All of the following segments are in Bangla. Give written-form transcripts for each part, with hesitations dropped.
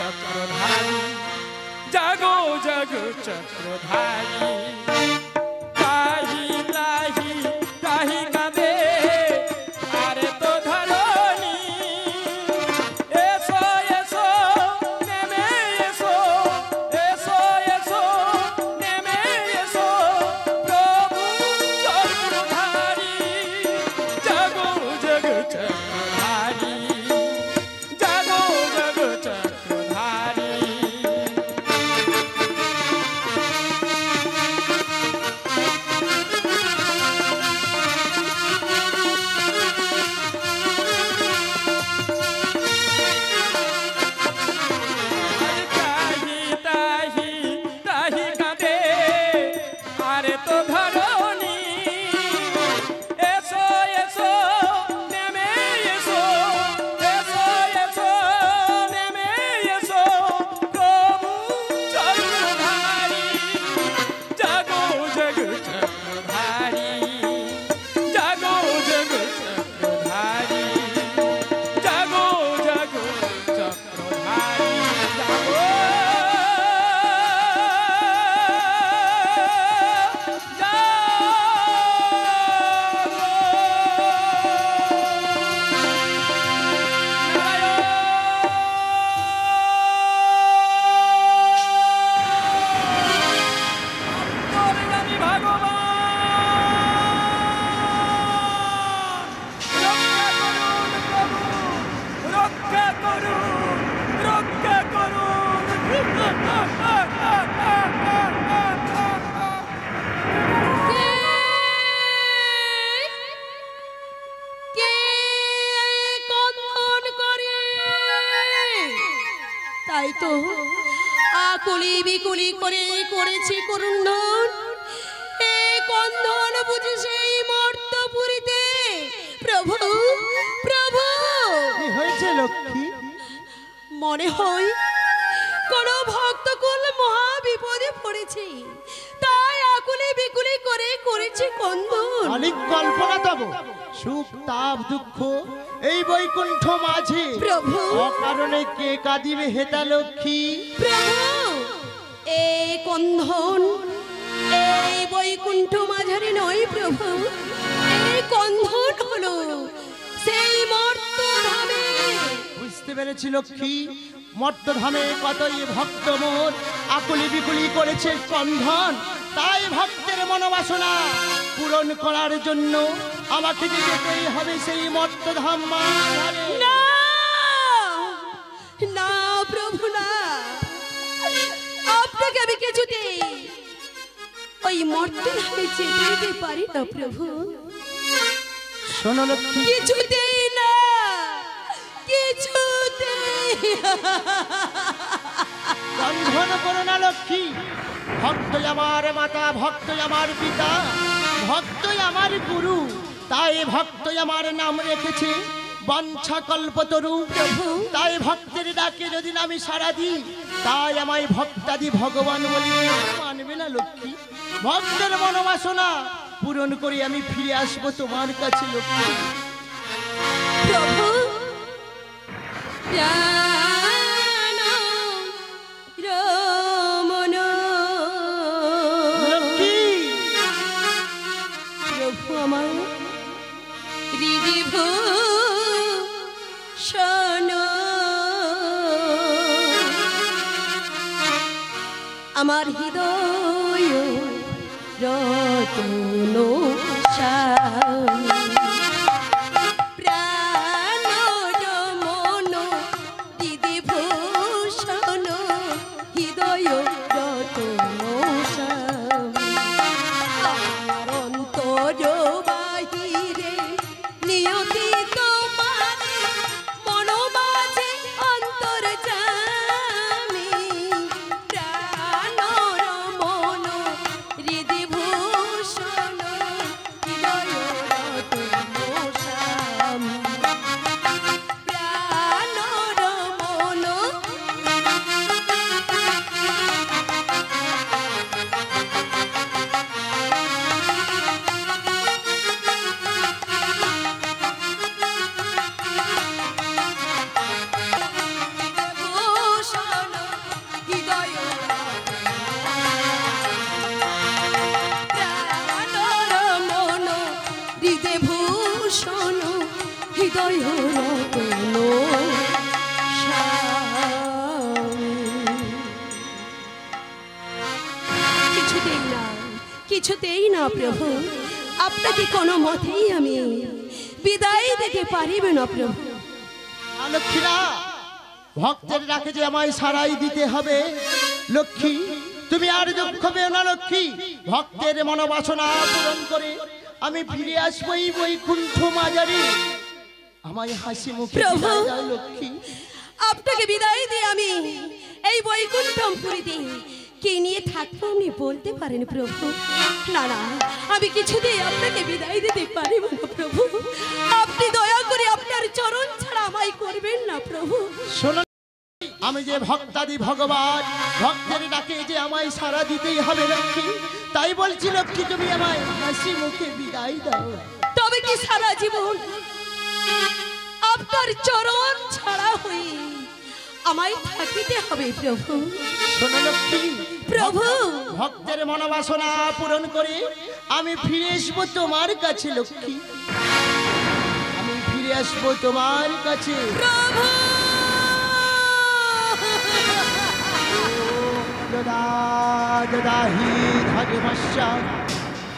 चक्रधारी जागो जग चक्रधारी মনে হয় কোন ভক্তকুল মহা বিপদে পড়েছে, তাই আকুলি বিকুলি করে করেছে কন্দন। অনেক কল্পনা তব সুখ তাপ দুঃখ এই বৈকুণ্ঠ মাঝে প্রভু অকারণে কে কাঁদিবে হেতা লক্ষ্মী। প্রভু এই কন্ধন এই বৈকুণ্ঠ মাঝারে নয় প্রভু, এই কন্ধন হলো সেই মর্তধামে। বুঝতে পেরেছি লক্ষ্মী, মর্তধামে কতই ভক্ত মোর আকুলি বিকুলি করেছে কন্ধন, তাই ভক্তের মনোবাসনা পূরণ করার জন্য আমাকে যেতেই হবে সেই মর্তধাম মাঝারে। না না প্রভু না, আপনাকে আমি কিছুতেই ওই মর্তধামে যেতে দিতে পারি না প্রভু। শোনো লক্ষ্মী, কিছুতেই না, কিছুতেই। বন্ধন করো না লক্ষ্মী, ভক্তই আমার মাতা, ভক্তই আমার পিতা, ভক্তই আমার গুরু, তাই ভক্তই আমার নাম রেখেছে বাঞ্ছা কল্পতরু। তাই ভক্তের ডাকে যদি আমি সাড়া দিই, তাই আমায় ভক্তাদি ভগবান বলি মানবে না লক্ষ্মী। ভক্তের মনোবাসনা পূরণ করে আমি ফিরে আসবো তোমার কাছে লক্ষ্মী। প্রভু প্রাণ রমণ লক্ষ্মী, প্রভু আমার হৃদি ভূষণ, আমার হৃদয় রতন স্বামী, প্রাণ রমণ দিদি ভূষণ, হৃদয় রতন স্বামী, আমার অন্তর বাহিরে নিয়তি তোমার মন মাঝে অন্তর জামি, প্রাণ রমণ হৃদি ভূষণ, হৃদয় শোনো হৃদয় রতন কিছুতেই না প্রভু, আপনাকে কোনো মতেই আমি বিদায় দিতে পারিব না প্রভু। লক্ষ্মীরা, ভক্তের ডাকে যে আমায় সারাই দিতে হবে। লক্ষ্মী, তুমি আর দুঃখ পেও না লক্ষ্মী। ভক্তের মনোবাসনা পূরণ করে আমি ফিরে আসবো এই বৈকুণ্ঠ মাজারে। আমায় হাসি মুখে বিদায় দাও লক্ষ্মী। আপনাকে বিদায় দিয়ে আমি এই বৈকুণ্ঠপুরীতে কে নিয়ে থাকবো আপনি বলতে পারেন প্রভু? না না, আমি কিছুতেই আপনাকে বিদায় দিতে পারিব না প্রভু। আপনি দয়া করে আপনার চরণ ছাড়া আমায় করবেন না প্রভু। শোনো, আমি যে ভক্তাদি ভগবান, ভক্তের ডাকে যে আমায় সারা দিতেই হবে লক্ষ্মী। তাই বলছি লক্ষ্মী, তুমি আমায় হাসি মুখে বিদায় দাও। তবে কি সারা জীবন আপনার চরণ ছাড়া হয়ে আমায় থাকিতে হবে প্রভু? শোনো লক্ষ্মী প্রভু, ভক্তের মনোবাসনা পূরণ করে আমি ফিরে আসবো তোমার কাছে লক্ষ্মী। আমি ফিরে আসবো তোমার কাছে প্রভু। দদাহি ধর্মস্য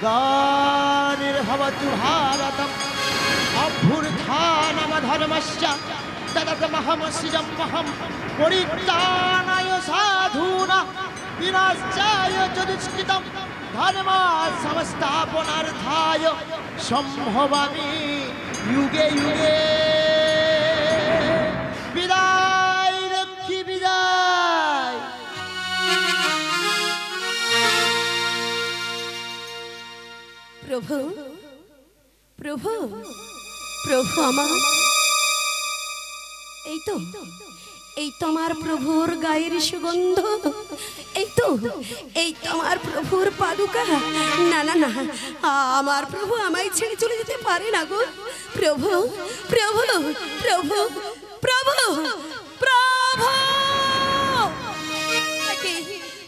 গানির্ভবতু ভারতম অভ্যুত্থানম ধর্মস্য তদতমহমস্যমহম পরিত্রাণায় সাধূনাং বিনাশায় চ দুষ্কৃতম ধর্ম সংস্থাপনার্থায় সম্ভবামি যুগে যুগে। বিদায় লক্ষ্মী, বিদায়। প্রভু, প্রভু, প্রভু আমার, এই তো আমার প্রভুর গায়ের সুগন্ধ, এই তো আমার প্রভুর পাদুকা। না না না, আমার প্রভু আমায় ছেড়ে চলে যেতে পারে না গো। প্রভু, প্রভু, প্রভু, প্রভু, প্রভু,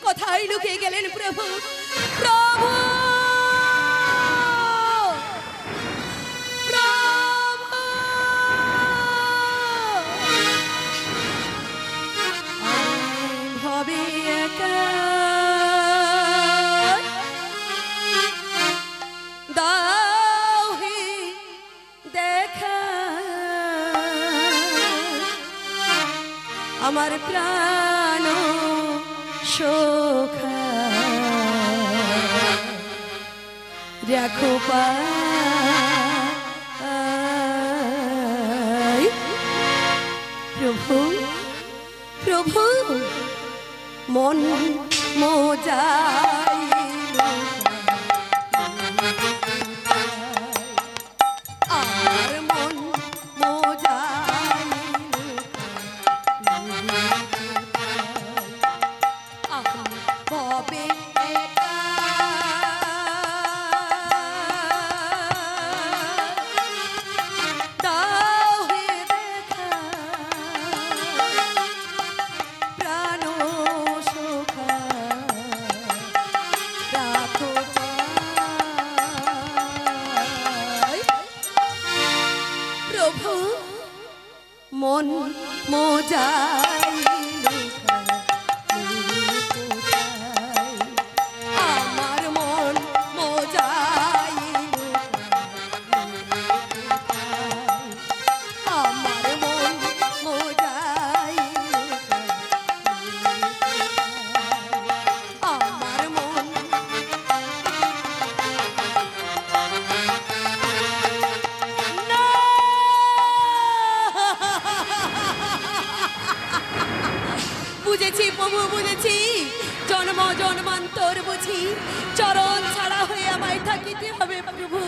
কোথায় লুকিয়ে গেলেন প্রভু? প্রভু, আমার প্রাণ সখা রাখো পাই। প্রভু, প্রভু, মন মোজাই আর মন মোজাই ববে মন মোজাই আমার মন মোজাই আমার মন মোজাই আমার মন বুঝেছি প্রভু, বুঝেছি। জন্ম জন্মান্তর বুঝি চরণ ছাড়া হয়ে আমায় থাকিতে হবে প্রভু।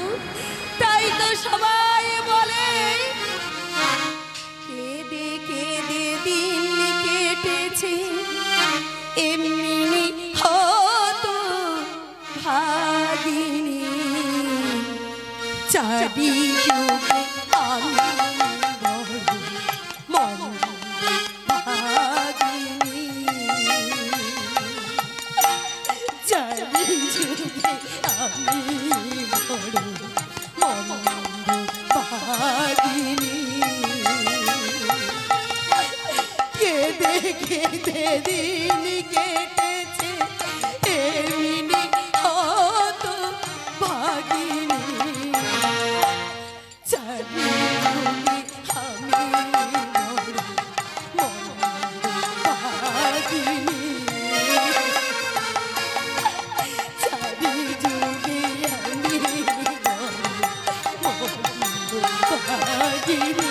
তাই তো সবাই বলে কেঁদে কেঁদে দিন কেটেছে এমনি হতো ভাগিনী চারি যুগে আমি খেতে দিন কেটেছে এমনি হত ভাগিনী চারিদিকে আমি ভাগিনী চারিযুগে আমি ভাগিনী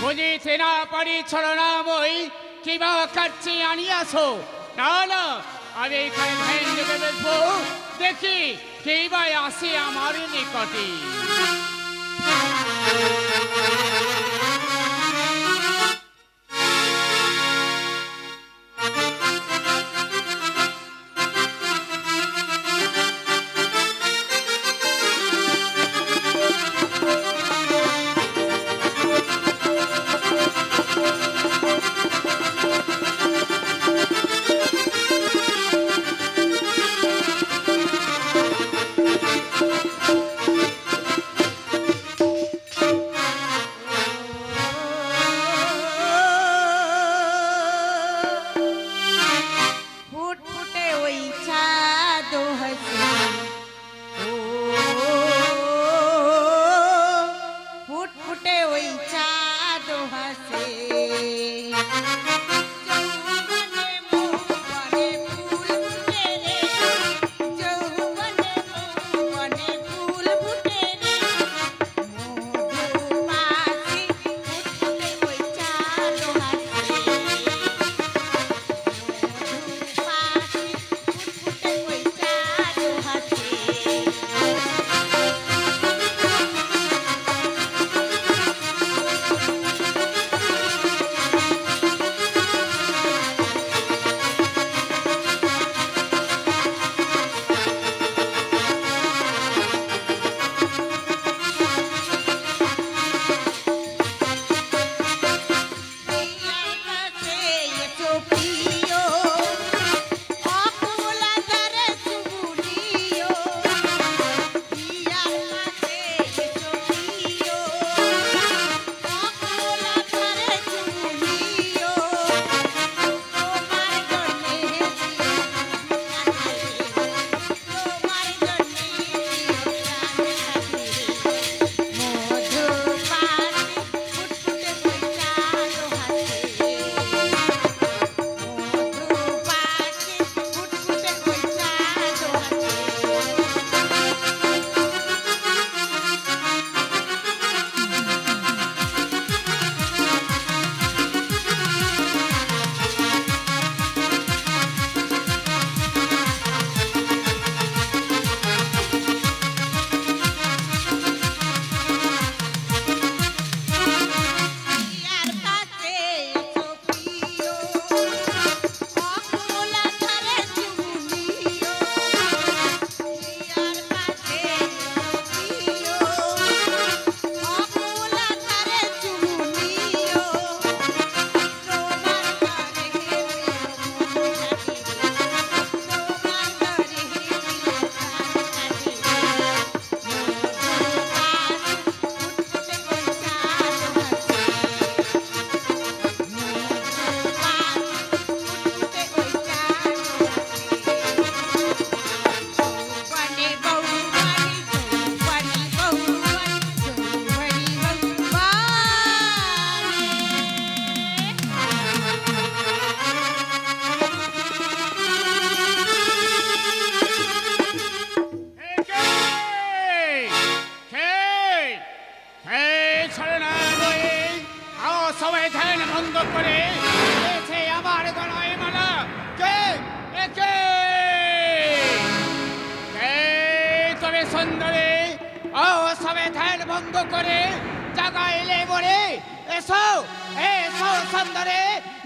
বুঝিতে না পারি ছলনাময়ী কিবা কাছে আনিয়াছো না না আমি এখানে ভেঙে বেসবো দেখি কিবা আসে আমার নিকটে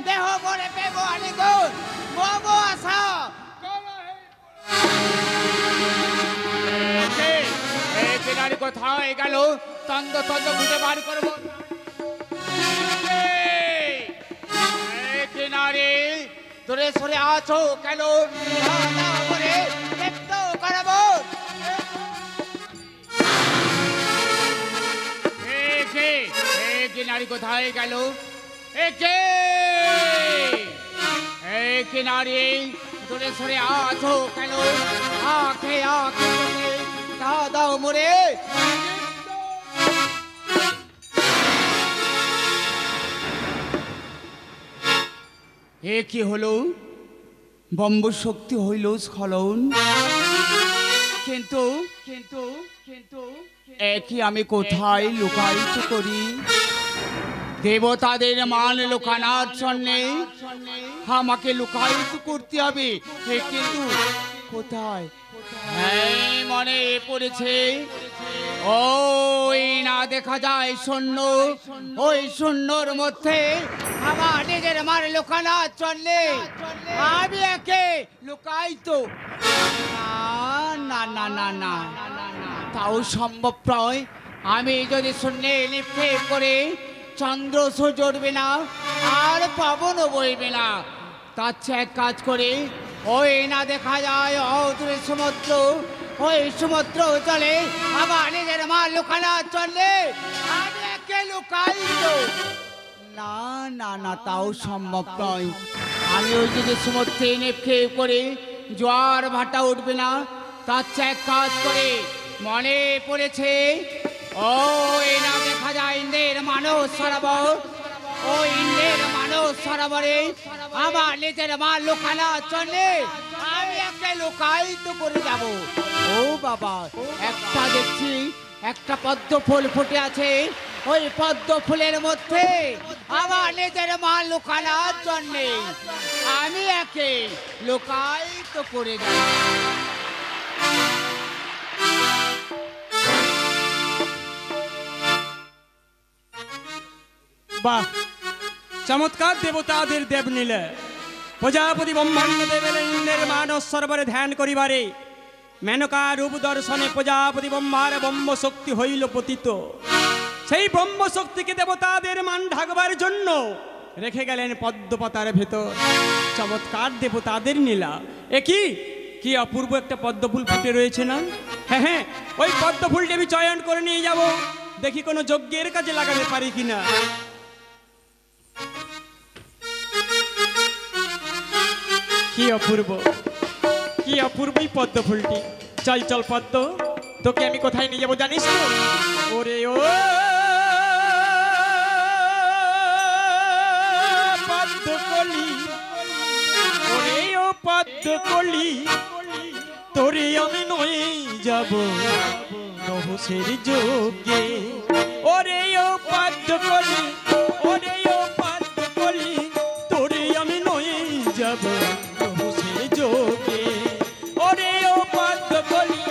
দেহ মরে পেব আলিগুন মম আশা কিনারে কোথায় গেল? তন্দ তন্দ খুঁজে বার করবো। কিনারে দূরে সরে আছো কেন? দেখতে করাবো। কিনারি কোথায় গেল? কিনারে দূরে সরে আছো কেন? আখে আখে দাও মোরে। এ কি হলো? বম্ব শক্তি হইল স্খলন, কিন্তু কিন্তু কিন্তু একই আমি কোথায় লুকায়িত করি? দেবতাদের মান লুকানোর জন্যে আমাকে লুকায়িত করতে হবে, কিন্তু কোথায়? মনে পড়েছে, ওই না দেখা যায় শূন্য, ওই শূন্যর মধ্যে আমার নিজের মান লুকানোর জন্যে আমি একে লুকায়িত। না না না না, তাও সম্ভব নয়। আমি যদি শূন্যে নিক্ষেপ করে চন্দ্র সূর্য উঠবে না, আর পবনও বইবে না। তার চেয়ে এক কাজ করে, ওই না দেখা যায় অদূরে সমুদ্র, ওই সমুদ্র চলে আবার নিজের মা লুকানোর চলে আমি একে লুকাইত। না না না, তাও সম্ভব নয়। আমি ওই যদি সমুদ্রে নিক্ষেপ করে জোয়ার ভাটা উঠবে না, তার চেয়ে এক কাজ করে, মনে পড়েছে, ওই না দেখা যায় ইন্দ্রের মানস সরোবর, ওই ইন্দ্রের মানস সরোবরে আমার নিজের মা লুকানো চলে আমি একটা লুকায়িত করে যাব। ও বাবা, একটা দেখছি একটা পদ্ম ফুল ফুটে আছে, ওই পদ্ম ফুলের মধ্যে আমার নিজের মা লুকানোর জন্যে আমি একে লুকায়িত করে যাব। বাহ, চমৎকার দেবতাদের দেব নীলে। প্রজাপতি ব্রহ্মাণ্ড দেবের ইন্দ্রের মানস সরোবরে ধ্যান করিবারে মেনকা রূপ দর্শনে প্রজাপতি ব্রহ্মার ব্রহ্ম শক্তি হইল পতিত। সেই ব্রহ্ম শক্তিকে দেবতাদের মান ঢাকবার জন্য রেখে গেলেন পদ্মপাতার ভেতর। চমৎকার দেবতাদের নীলা। একই কি অপূর্ব একটা পদ্মফুল ফুটে রয়েছে না? হ্যাঁ হ্যাঁ, ওই পদ্মফুলটি আমি চয়ন করে নিয়ে যাব, দেখি কোনো যজ্ঞের কাজে লাগাতে পারি কিনা। কি অপূর্ব, কি অপূর্বই পদ্ম ফুলটি। চল চল পদ্ম, তোকে আমি কোথায় নিয়ে যাবো জানিস তো? ওরে ও পদ্মকলি, ওরে ও পদ্মকলি, তোরে আমি নয় যাব রহস্যের যোগে। ওরে ও পদ্মকলি, ওরে ও পদ্মকলি, তোরে আমি নয় যাব রহস্যের যোগে। ওরে ও পদ্মকলি,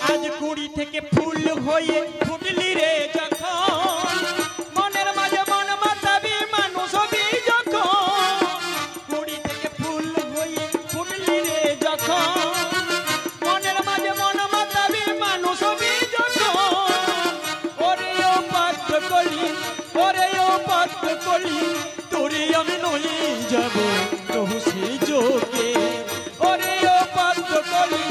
আজ কুড়ি থেকে ফুল হয়ে ফুটলি রে যখন, মনের মাঝে মন মাতাবি মানুষ হবি যখন। কুড়ি থেকে ফুল হয়ে ফুটলি রে যখন, মনের মাঝে মন মাতাবি মানুষ হবি যখন। ওরে ও পদ্মকলি, ওরে ও পদ্মকলি, তোরে আমি নই যাব রহস্যের যোগে। ওরে ও পদ্মকলি,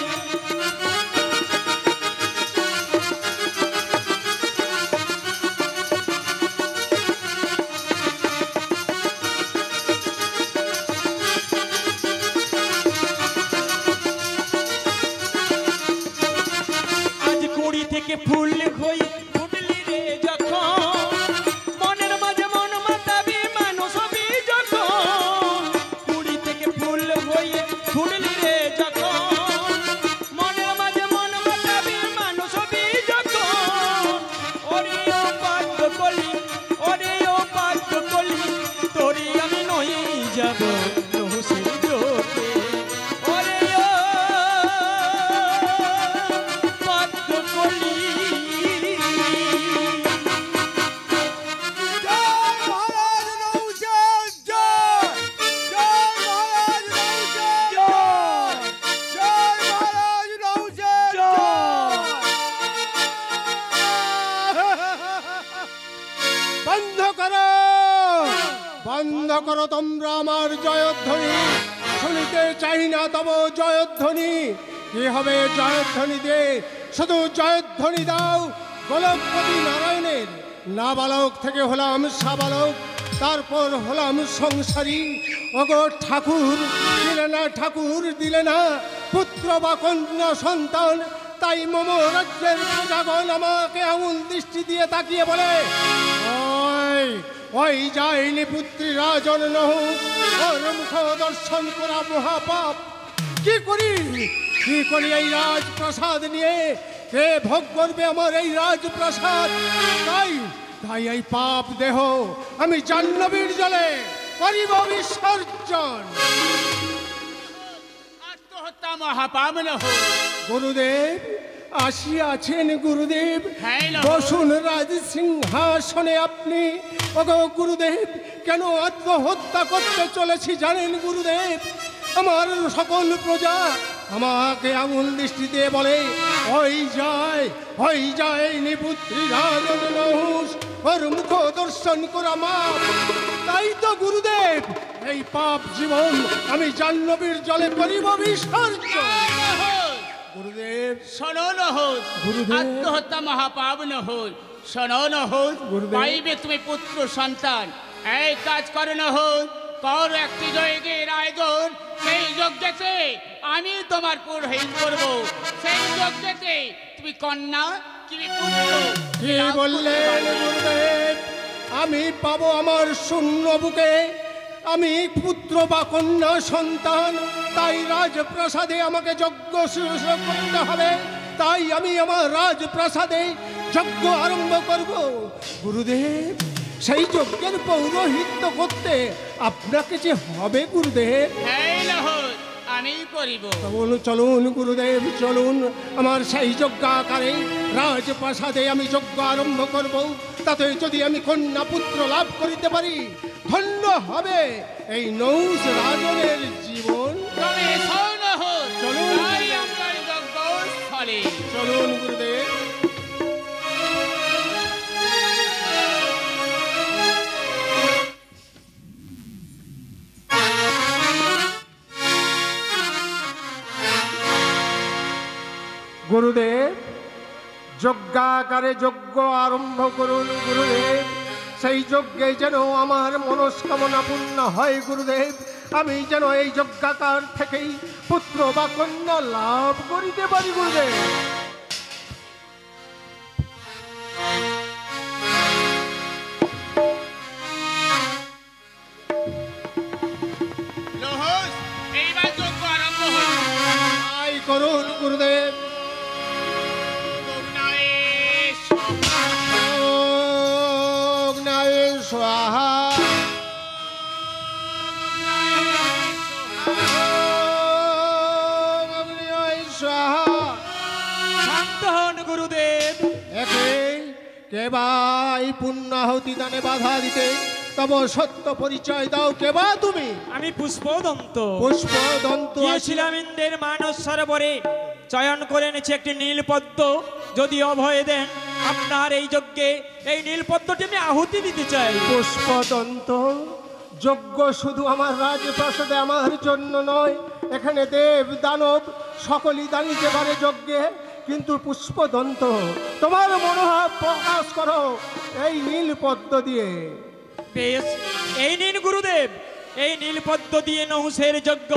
আজ কুড়ি থেকে ফুল হয়ে ফুটলি রে যখন, মনের মাঝে মন মাতাবি মানুষ হবি যখন। কুড়ি থেকে বন্ধ করো তোমরা আমার জয়ধ্বনি, শুনিতে চাই না তব জয়ধ্বনি। কি হবে জয়ধ্বনি দিয়ে? শুধু জয়ধ্বনি দাও গোলকপতি নারায়ণের। নাবালক থেকে হলাম সাবালক, তারপর হলাম সংসারী। ওগো ঠাকুর দিলে না, ঠাকুর দিলে না পুত্র বা কন্যা সন্তান, তাই মম রাজ্যের প্রজাগণ আমাকে এমন দৃষ্টি দিয়ে তাকিয়ে বলে, ওই ওই যায়নি পুত্রী রাজন নহ, ওর মুখ দর্শন করা মহাপাপ। কি করি এই রাজপ্রাসাদ নিয়ে? কে ভোগ করবে আমার এই রাজপ্রাসাদ? তাই তাই এই পাপ দেহ আমি জাহ্নবীর জলে করিব বিসর্জন। আত্মহত্যা মহাপাপ নহ। গুরুদেব আসিয়াছেন, গুরুদেব হ্যাঁ, নহ। বসুন রাজ সিংহাসনে আপনি। ওগো গুরুদেব, কেন আত্মহত্যা করতে চলেছি জানেন গুরুদেব? আমার সকল প্রজা আমাকে আঙুল দৃষ্টি দিয়ে বলে, ওই যায় নিপুত্রী রাজন নহুষ, ওর মুখ দর্শন করা মা। তাই তো গুরুদেব এই পাপ জীবন আমি জাহ্নবীর জলে করিব বিসর্জন। গুরুদেব শোনো নহস, গুরুদেব। আত্মহত্যা মহাপাপ নহস। শোনো নহস, গুরুদেব। পাইবে তুমি পুত্র সন্তান। এই কাজ করো নহস, কর একটি যজ্ঞের আয়োজন। সেই যজ্ঞেতে আমি তোমার পুরোহিত করব। সেই যজ্ঞেতে তুমি কন্যা কি পুত্র কি বললেন গুরুদেব? আমি পাবো আমার শূন্য বুকে আমি পুত্র বা কন্যা সন্তান, তাই রাজপ্রাসাদে আমাকে যজ্ঞ শুশ্রূষা করতে হবে। তাই আমি আমার রাজপ্রাসাদে যজ্ঞ আরম্ভ করব। গুরুদেব, সেই যজ্ঞের পৌরোহিত্য করতে আপনাকে যে হবে গুরুদেব। হ্যাঁ নহস, আমি করিব। চলুন গুরুদেব, চলুন আমার সেই যজ্ঞাকারে রাজপ্রাসাদে আমি যজ্ঞ আরম্ভ করব। তাতে যদি আমি কন্যা পুত্র লাভ করিতে পারি, ধন্য হবে এই নহুষ রাজনের জীবন। তবে এসো নহস, চলুন। তাই আমরা এই যজ্ঞ স্থলে। চলুন গুরুদেব। গুরুদেব, যজ্ঞাকারে যজ্ঞ আরম্ভ করুন গুরুদেব। সেই যজ্ঞে যেন আমার মনস্কামনা পূর্ণ হয় গুরুদেব। আমি যেন এই যজ্ঞাকার থেকেই পুত্র বা কন্যা লাভ করিতে পারি গুরুদেব। নহস, এইবার যজ্ঞ আরম্ভ হল। তাই করুন গুরুদেব। অগ্নায়ে স্বাহা। অগ্নায়ে স্বাহা। অগ্নায়ে স্বাহা। শান্ত হন গুরুদেব। কেবাই পুণ্যাহুতি দানে বাধা দিতে তব সত্য পরিচয় দাও। কেবা তুমি? আমি পুষ্পদন্ত পুষ্পদন্ত। গিয়েছিলাম ইন্দ্রের মানস সরোবরে, চয়ন করে এনেছি একটি নীল পদ্ম। যদি অভয় দেন আপনার এই যজ্ঞে, এই নীল পদ্মটি আমি আহুতি দিতে চাই। পুষ্পদন্ত, যজ্ঞ শুধু আমার রাজপ্রাসাদে আমার জন্য নয়, এখানে দেব দানব সকলই দাঁড়িতে পারে যজ্ঞে। কিন্তু পুষ্পদন্ত, তোমার মনোভাব প্রকাশ করো এই নীল পদ্ম দিয়ে। বেশ, এই নিন গুরুদেব, এই নীল পদ্ম দিয়ে নহুষের যজ্ঞ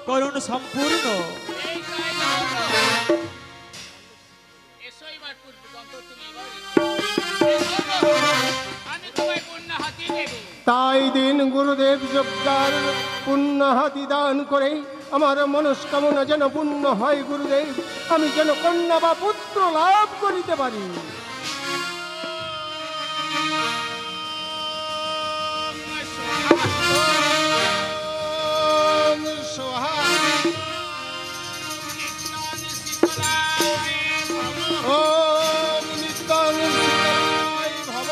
করুন সম্পূর্ণ। এই কাজ হলো। এসো এবার পুত্রদন্ত, তুমি এবার এসো নহস, আমি তোমায় কন্যা হাতি দেব। তাই দিন গুরুদেব, যজ্ঞার পুণ্যাহাতি দান করে আমার মনস্কামনা যেন পূর্ণ হয় গুরুদেব। আমি যেন কন্যা বা পুত্র লাভ করিতে পারি। ওম সোহা। ওম নিত্যং শীতলায় ভব।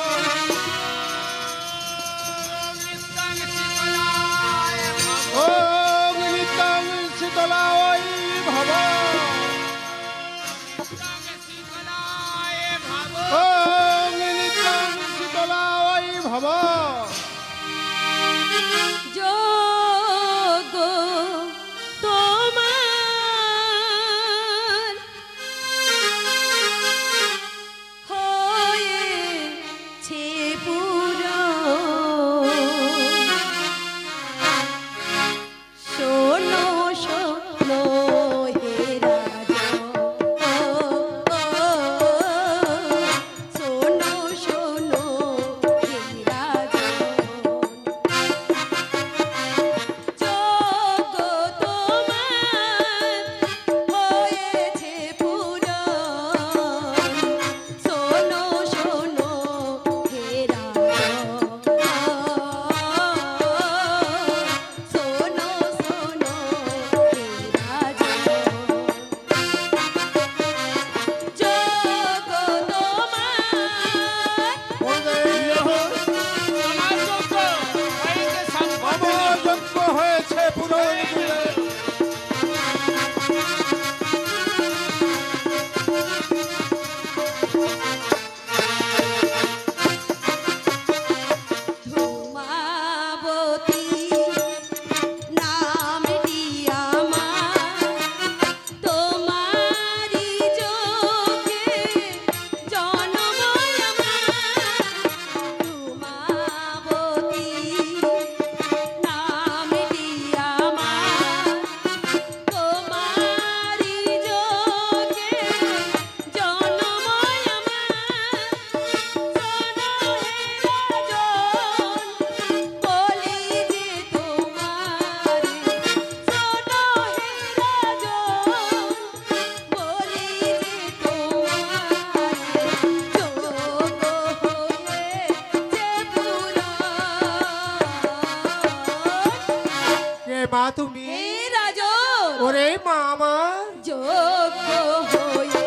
ওম নিত্যং শীতলায় ভব। ওম নিত্যং শীতলায় মা তুমি? হে রাজন, ওরে মা আমার, যোগ্য হয়ে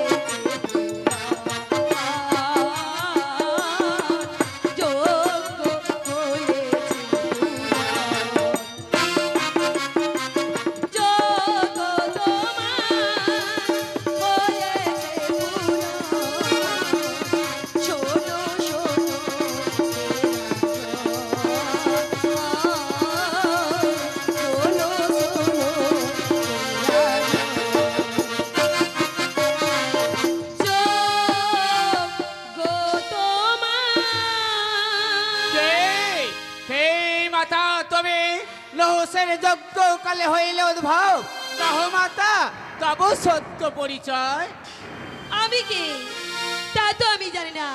যজ্ঞ কালে হইলে উদ্ভব তাহ মাতা তব সত্য পরিচয়। আমি কে তা তো আমি জানি না।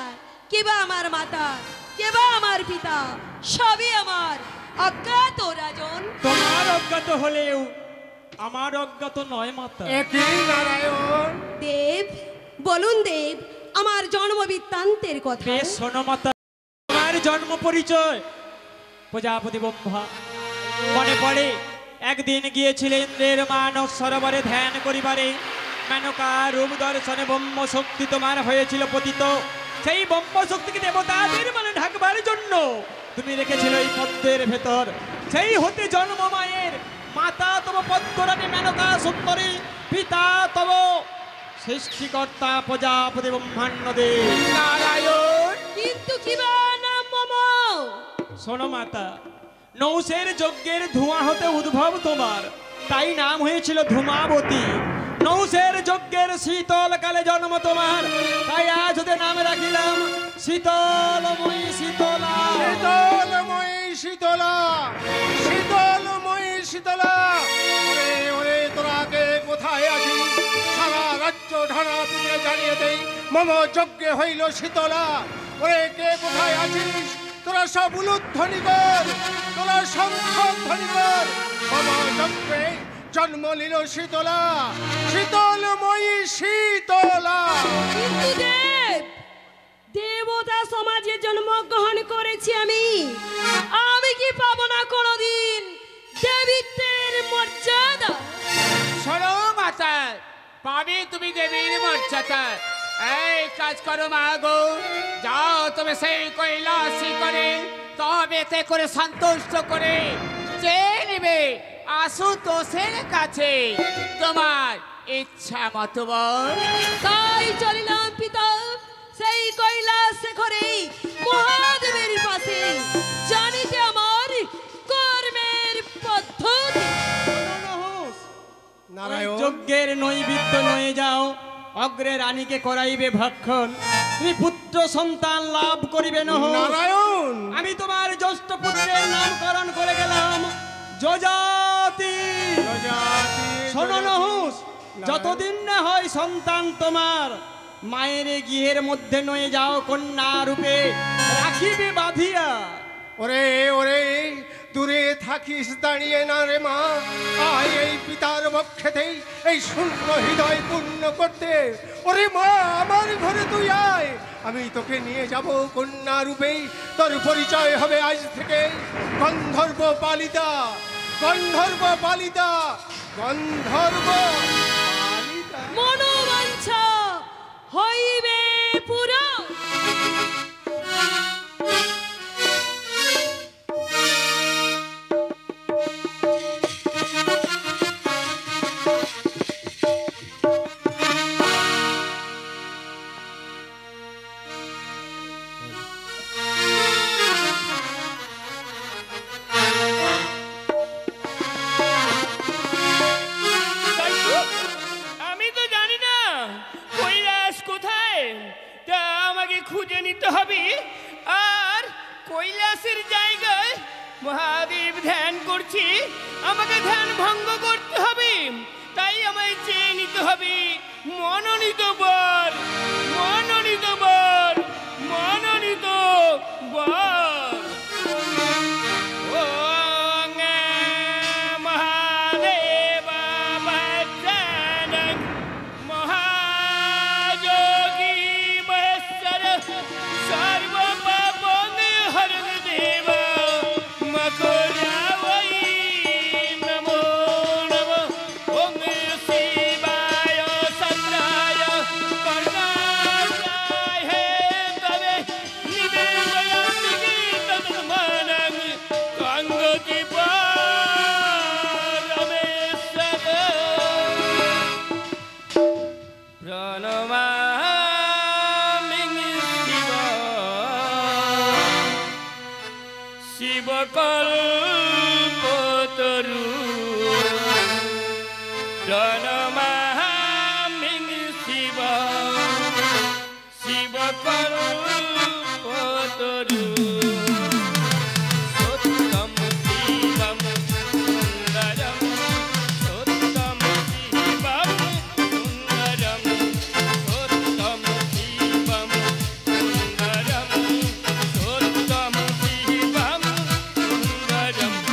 কেবা আমার মাতা, কেবা আমার পিতা, সবই আমার অজ্ঞাত রাজন। তোমার অজ্ঞাত হলেও আমার অজ্ঞাত নয় মাতা। একই নারায়ণ। দেব, বলুন দেব আমার জন্ম বৃত্তান্তের কথা। বেশ শোনো মাতা, তোমার জন্ম পরিচয়। প্রজাপতি ব্রহ্মা মনে পড়ে একদিন গিয়েছিলেন ইন্দ্রের মানস সরোবরে ধ্যান করিবারে। মেনকা রূপ দর্শনে ব্রহ্ম শক্তি তোমার হয়েছিল পতিত। সেই ব্রহ্ম শক্তিকে দেবতাদের মানে ঢাকবার জন্য তুমি রেখেছিল এই পদ্মের ভেতর। সেই হতে জন্ম মায়ের। মাতা তব পদ্মরানী মেনকা সুন্দরী, পিতা তব সৃষ্টিকর্তা প্রজাপতি ব্রহ্মাণ্ড দেব নারায়ণ। কিন্তু কিবা নাম মম? শোনো মাতা, নৌসের যজ্ঞের ধোঁয়া হতে উদ্ভব তোমার, তাই নাম হয়েছিল ধূমাবতী। নৌসের যজ্ঞের শীতল কালে জন্ম তোমার, তাই আজ ওদের নাম রাখিলাম শীতলময়ী শীতলা। শীতলময়ী শীতলা, শীতলময়ী শীতলা। ওরে ওরে তোরা কে কোথায় আছিস? সারা রাজ্য ঢানা পিঁপড়ে জানিয়ে দেই মম যজ্ঞে হইল শীতলা। ওরে কে কোথায় আছিস? তোরা সব উলুধ্বনি কর, তোরা শঙ্খ ধ্বনি কর। মম যজ্ঞে জন্ম নিল শীতলা, শীতলময়ী শীতলা। কিন্তু দেব, দেবতা সমাজে জন্মগ্রহণ করেছি আমি। আমি কি পাবো না কোনোদিন দেবীত্বের মর্যাদা? শোনো মাতা, পাবে তুমি দেবীর মর্যাদা। এই কাজ করো মা গো, যাও তুমি সেই কৈলাসী করে তবেতে করে সন্তুষ্ট করে চেয়ে নেবে আশুতোষের কাছে তোমার ইচ্ছা মতো বল। তাই চলিলাম পিতা সেই কৈলাস করে মহাদেবের পাশে, জানিতে আমার কর্মের পদ্ধতি। নারায়ণ। যজ্ঞের নৈবেদ্য নয়ে যাও, অগ্রে রানীকে করাইবে ভক্ষণ, তুমি পুত্র সন্তান লাভ করিবে নহ। নারায়ণ। আমি তোমার জ্যেষ্ঠ পুত্রের নামকরণ করে গেলাম যজাতি। শোনো নহুস, যতদিন না হয় সন্তান তোমার, মায়ের গৃহের মধ্যে নয়ে যাও কন্যা রূপে রাখিবে বাঁধিয়া। ওরে ওরে দূরে থাকিস দাঁড়িয়ে না রে মা, আয় এই পিতার বক্ষেতেই এই শূন্য হৃদয় পূর্ণ করতে। ওরে মা আমার ঘরে তুই আয়, আমি তোকে নিয়ে যাব কন্যা রূপেই। তোর পরিচয় হবে আজ থেকে গন্ধর্ব পালিতা, গন্ধর্ব পালিতা, গন্ধর্ব পালিতা। মনোবাঞ্ছা হইবে পুরো। আমি তো জানি না কৈলাস কোথায়, তা আমাকে খুঁজে নিতে হবে। আর কৈলাসের জায়গায় মহাদেব ধ্যান করছি, আমাকে ধ্যান ভঙ্গ করতে হবে। তাই আমায় চেয়ে নিতে হবে মনোনীত বর, মনোনীত বর, মনোনীত বর। নমো কল্পতরু প্রণমামি শিব শিব কল্পতরু সত্যম শিবম সুন্দরম সত্যম শিবম সুন্দরম সত্যম শিবম সুন্দরম সত্যম শিবম সুন্দরম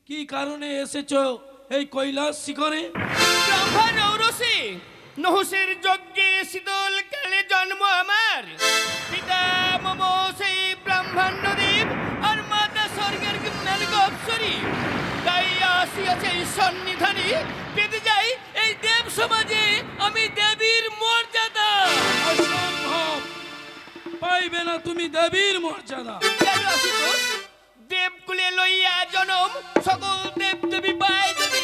কি কারণে এসেছো এই কৈলাস শিখরে? ব্রহ্মা নৌরসে নহসের যজ্ঞে শীতল কালে জন্ম আমার। পিতা মম সেই ব্রহ্মাণ্ডদেব আর মাতা স্বর্গের অপ্সরী। তাই আসিয়াছে এই সন্নিধানে, পেতে যাই এই দেব সমাজে আমি দেবীর মর্যাদা। অসম্ভব, পাইবে না তুমি দেবীর মর্যাদা। কেন আসিতোষ? দেবকুলে লইয়া জনম সকল দেব দেবী পায় যদি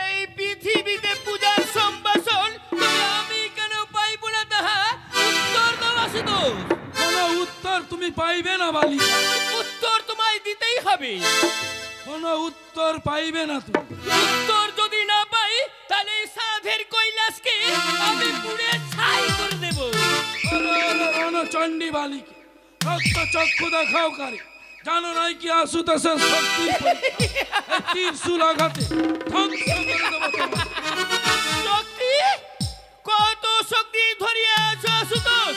এই পৃথিবীতে পূজার সম্ভাষণ, তবে আমি কেন পাইব না তাহা উত্তর দাও আসিতোষ। কোনো উত্তর তুমি পাইবে না বালিকা। উত্তর তোমায় দিতেই হবে। কোনো উত্তর পাইবে না তুমি। উত্তর যদি না পাই তাহলে এই সাধের কৈলাসকে আমি পুড়ে ছাই করে দেব। চণ্ডী বালিকে রক্ত চক্ষু দেখাও কারে, জানো নাই কি আশুতোষের শক্তির ত্রিশূল আঘাতে ধ্বংস করে দেব তোমাকে। শক্তি? কত শক্তি ধরিয়া আছো আশুতোষ?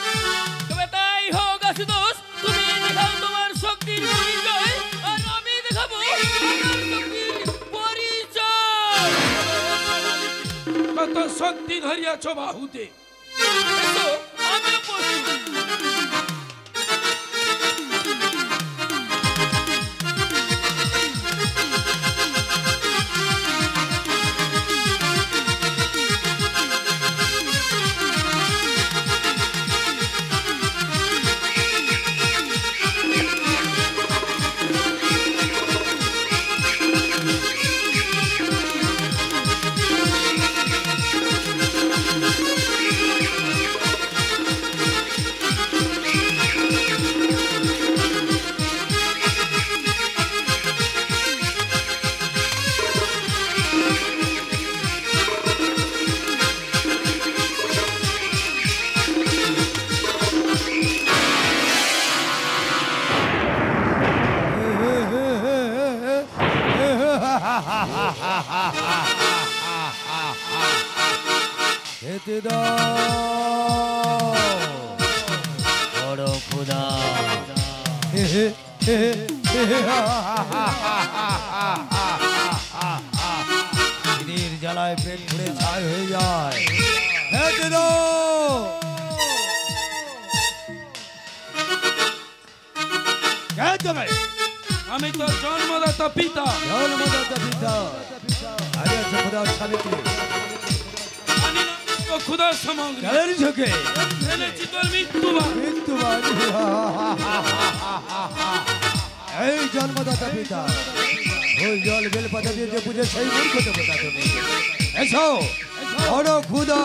তবে তাই হোক আশুতোষ, তুমি দেখাও তোমার শক্তির পরিচয় আর আমি দেখাবো আমার শক্তির পরিচয়। কত শক্তি ধরিয়াছ বাহুতে। এসো, আমিও প্রস্তুত। খেতে দাও বড় খোদা। খিদের জ্বালায় পেট ভরে ছাই হয়ে যায়। খেতে দাও। আমি তো জন্মদাতা পিতা। জন্মদাতা পিতা। আরে আচ্ছা খোদার সাবিত্রী। জানি না তো খোদার সামগ্রী। গালের চোখে এনেছি তোর মৃত্যুবান। মৃত্যুবান। এই জন্মদাতা পিতা, ফুল জল বেল পাতা দিয়ে যে পুজো সেই মূর্খ দেবতা তুমি। এসো বড় খুদা।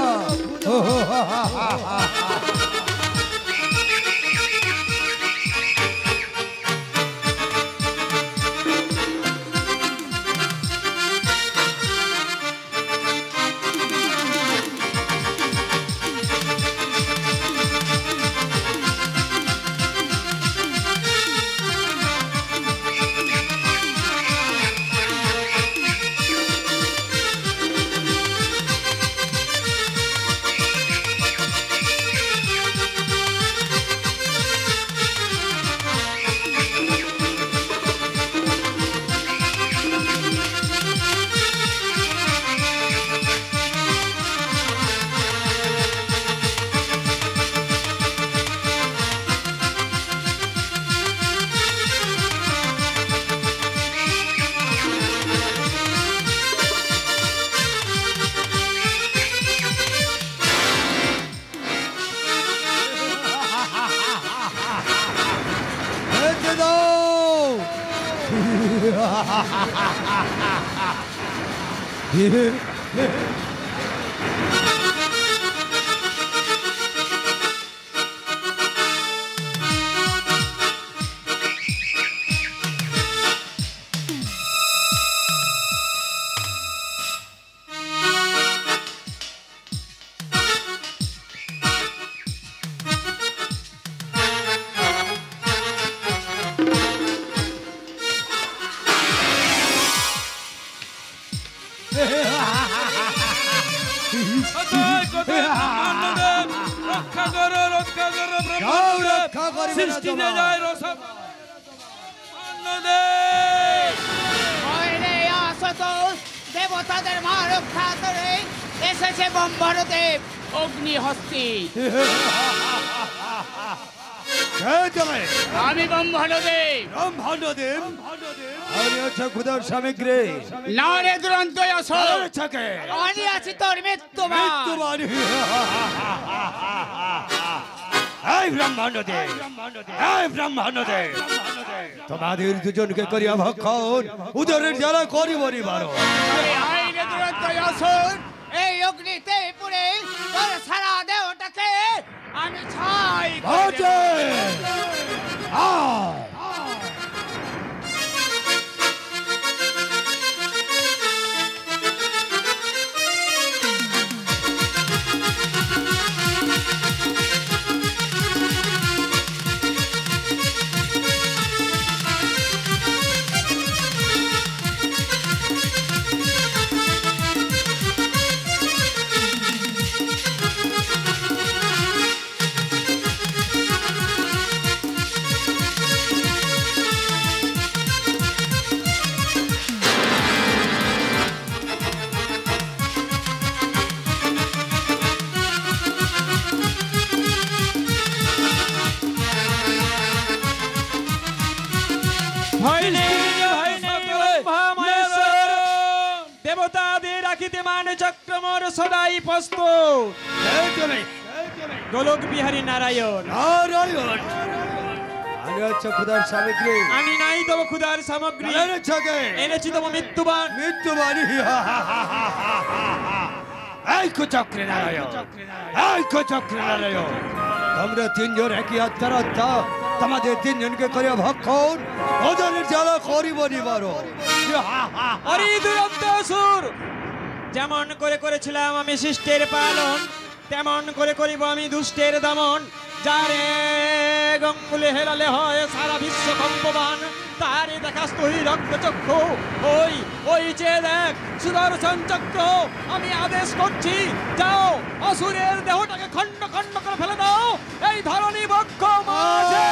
রক্ষা করো রক্ষা করো সৃষ্টিতে যায় রসব দেবতাদের মা রক্ষা করে এসেছে ব্রহ্মদেব অগ্নিহস্তি। আমি ব্রহ্মদেব। আমি হচ্ছে খুদার সামগ্রী। না রে দুরন্ত আসর, আমি আছি তোর মৃত্যুবান। এই ব্রাহ্মণদেব, এই ব্রাহ্মণদেব, তোমাদের দুজনকে করিয়া ভক্ষণ উদরের জ্বালা করিবনি বারো। আই রে দুরন্ত আসর, এই অগ্নিতে পুড়ে তোর সারা দেহটাকে আমি ছাই করে দেব। দেবতাদের রাখিতে মান চক্র মোর সদাই প্রস্তুত। গোলক বিহারী নারায়ণ। আমি হচ্ছে খুদার সামগ্রী। আমি নাই তব খুদার সামগ্রী, এনেছি তব মৃত্যুবান। মৃত্যুবান। এই কুচক্রে নারায়ণ, এই কুচক্রে নারায়ণ, তোমরা তিনজন একই আত্মার আত্মা, তোমাদের তিনজনকে করিয়া ভক্ষণ ওদের জ্বালা করিবনি বারো। অরি দুরন্ত অসুর, যেমন করে করেছিলাম আমি শিষ্টের পালন, তেমন করে করিব আমি দুষ্টের দমন। যারে গঙ্গুলে হেলালে হয় সারা বিশ্ব কম্পমান, তারে দেখাস তুই রক্তচক্ষু? ওই ওই চেয়ে দেখ সুদর্শন চক্র। আমি আদেশ করছি, যাও অসুরের দেহটাকে খণ্ড খণ্ড করে ফেলে দাও এই ধরনী বক্ষ মাঝে।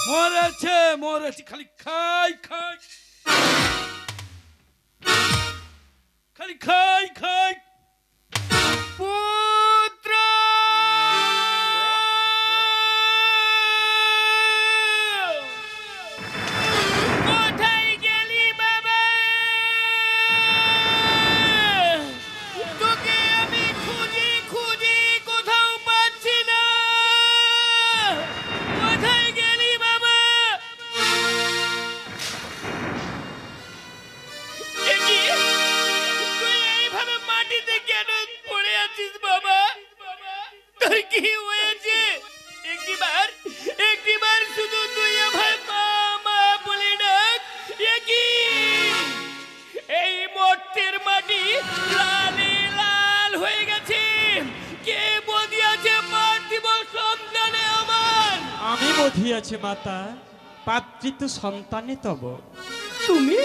মরেছে মরেছে, খালি খাই খাই, খালি খাই খাই। পুত্র কোথায় গেলি বাবা? তোকে আমি খুঁজি খুঁজি কোথাও পাচ্ছি না। কোথায় গেলি বাবা? এ কি? তুই এইভাবে মাটিতে কেন পড়ে আছিস বাবা? তোর কি হয়েছে? একটিবার শুধু তুই আমায় মা মা বলে ডাক। এ কি? এই মর্তের মাটি লালে লাল হয়ে গেছে। কে বদিয়াছে পার্থিব সন্তানে আমার? আমি বধিয়াছি মাতা, পাত্রিত সন্তানে তব। তুমি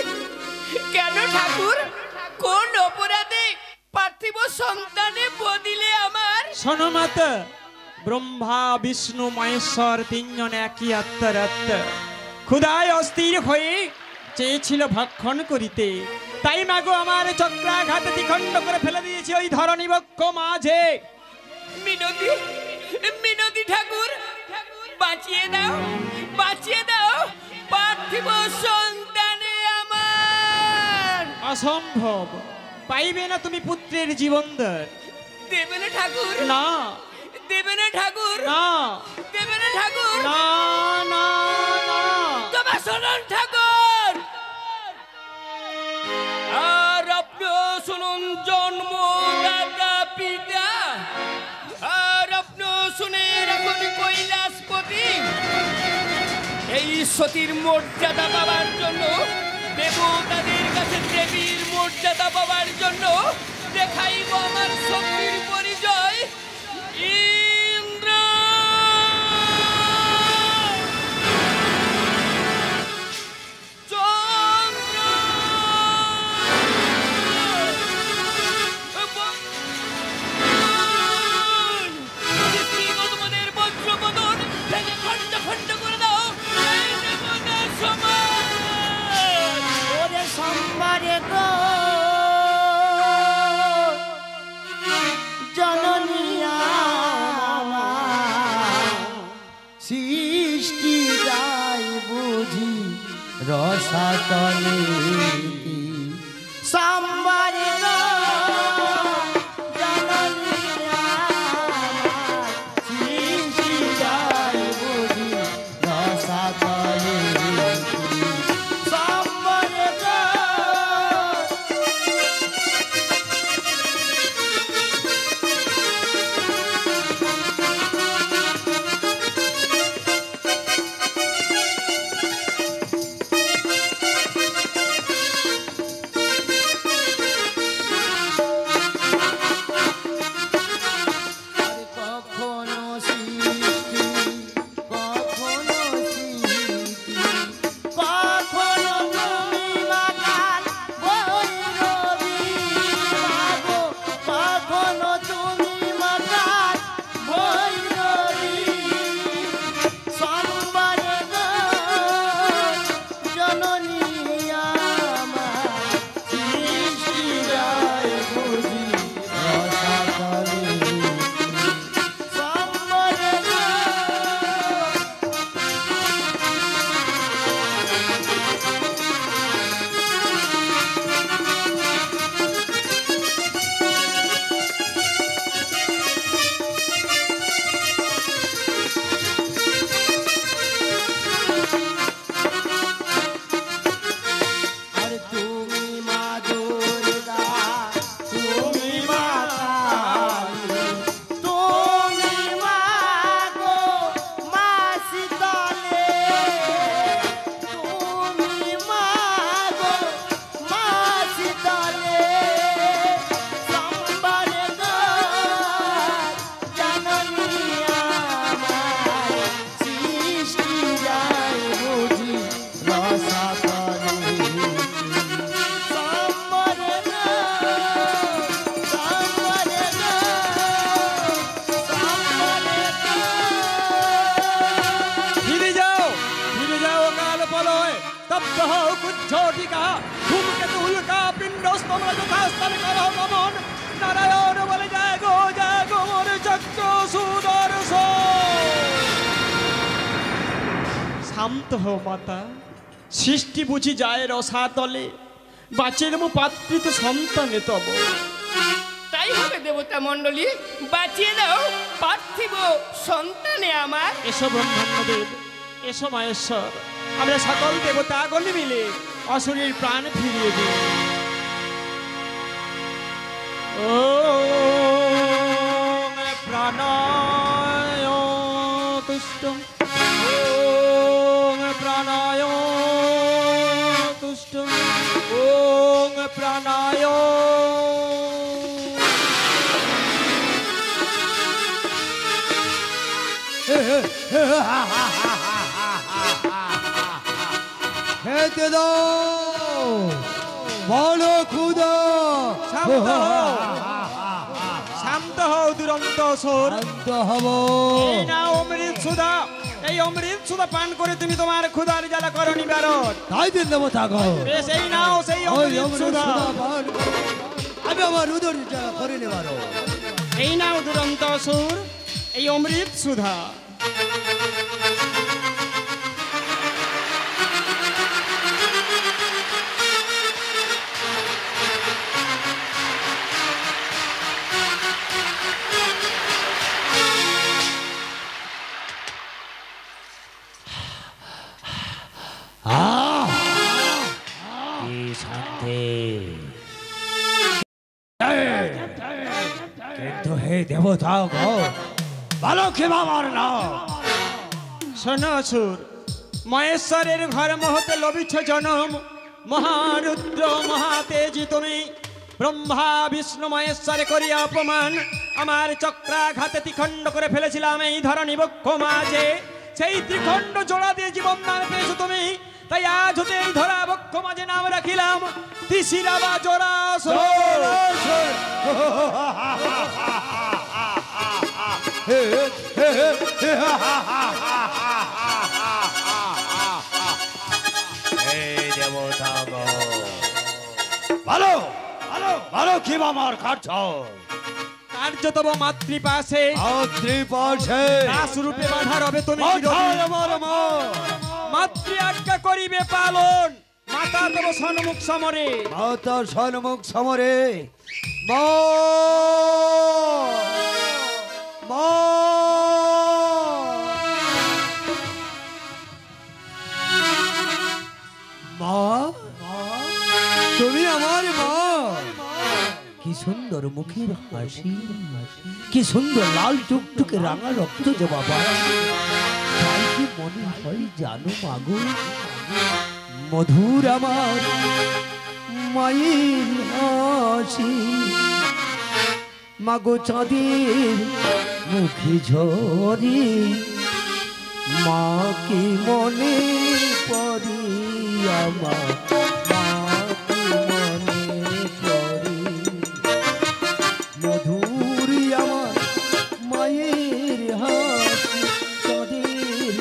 কেন ঠাকুর? কোন অপরাধে পার্থিব সন্তানে বদিলে আমার? শোনো মাতা, ব্রহ্মা বিষ্ণু মহেশ্বর তিনজন একই আত্মার আত্মা। ক্ষুধায় অস্থির হয়ে চেয়েছিল ভক্ষণ করিতে, তাই মাগো আমার চক্রাঘাতে দ্বিখণ্ড করে ফেলে দিয়েছি ওই ধরনী বক্ষ মাঝে। মিনতি মিনতি ঠাকুর, বাঁচিয়ে দাও, বাঁচিয়ে দাও পার্থিব সন্তানে আমার। অসম্ভব, পাইবে না তুমি পুত্রের জীবনদান। দেবে না ঠাকুর? না, দেবে না ঠাকুর? না, দেবে না ঠাকুর? না, না, না। তোমার শুনুন ঠাকুর, আর আপনিও শুনুন জন্মদাতা পিতা, আর আপনিও শুনে রাখুন কৈলাসপতি। এই সতীর মর্যাদা পাওয়ার জন্য, দেবতাদের কাছে দেবীর মর্যাদা পাওয়ার জন্য দেখাইব আমার শক্তির পরিচয়। ইন্দ্র চন্দ্র তোমাদের বজ্রপদন ভেঙে খণ্ড খণ্ড করে দাও। এই দেবতার সমান ওরে সম্বারে গো জননী আমার, সৃষ্টি যাই বুঝি রসাতলে সম্বারে গো জননী আমার, সৃষ্টি যাই বুঝি রসাতলে সম্বারে গো। তোমরা যথাস্থানে করো গমন। নারায়ণ বলে জয় গো মোর চক্র সুদর্শন। শান্ত হও মাতা, সৃষ্টি বুঝি যায় রসাতলে, বাঁচে দেব পাত্রিত সন্তানে তব। তাই হবে দেবতা মণ্ডলী, বাঁচিয়ে দাও পার্থিব সন্তানে আমার। এসো ব্রহ্মাণ্ডদেব, এসো মায়েশ্বর, আমরা সকল দেবতা গণে মিলে অসুরের প্রাণ ফিরিয়ে দিই। ও প্রাণায় তুষ্ট, ওম প্রাণায় তুষ্ট, ওম প্রাণায়। খেতে দাও, বলো ক্ষুধা। শান্ত হও দুরন্ত অসুর, শান্ত হব। এই নাও অমৃত সুধা, এই অমৃত সুধা পান করে তুমি তোমার ক্ষুধার জ্বালা করো নিবারণ। তাই দিন দেবো থাকো। বেশ, এই নাও সেই ওই অমৃত অমৃত সুধা। সুধা পান করে আমি আমার উদর জ্বালা করে নেবারো। এই নাও দুরন্ত অসুর, এই অমৃত সুধা। কিন্তু হে দেবতা গো, ভালো খেবা আমার না। শোনো অসুর, মহেশ্বরের ঘর মহতে লবিছ জনম, মহারুদ্র মহাতেজি তুমি। ব্রহ্মা বিষ্ণু মহেশ্বরে করিয়া অপমান, আমার চক্রাঘাতে ত্রিখণ্ড করে ফেলেছিলাম এই ধরনী বক্ষ মাঝে। সেই ত্রিখণ্ড জোড়া দিয়ে জীবন দান পেয়েছো তুমি, তাই আজ হতে এই ধরা বক্ষ মাঝে নাম রাখিলাম তিসিরা বা জোড়া অসুর। দেবতা গো, ভালো ভালো ভালো খেবা আমার খাচ্ছ। কার্য তব মাতৃপাশে মাতৃপাশে দাসরূপে বাধা রবে তুমি মাথায় আমার মা। মাতৃ আজ্ঞা করিবে পালন, মাতা তব সন্মুখ সমরে। মাতার সন্মুখ সমরে মা মা। মা, তুমি আমার মা। কি সুন্দর মুখের হাসি, কি সুন্দর লাল টুকটুকে রাঙা রক্ত যে বাবা। তাই কি মনে হয় জানো মাগো, মধুর আমার মায়ের হাসি। মাগো চাঁদের মুখে ঝরি, মাকে মনে পড়ি আমার, মাকে মনে পড়ি। মধুর আমার মায়ের হাসি, চাঁদের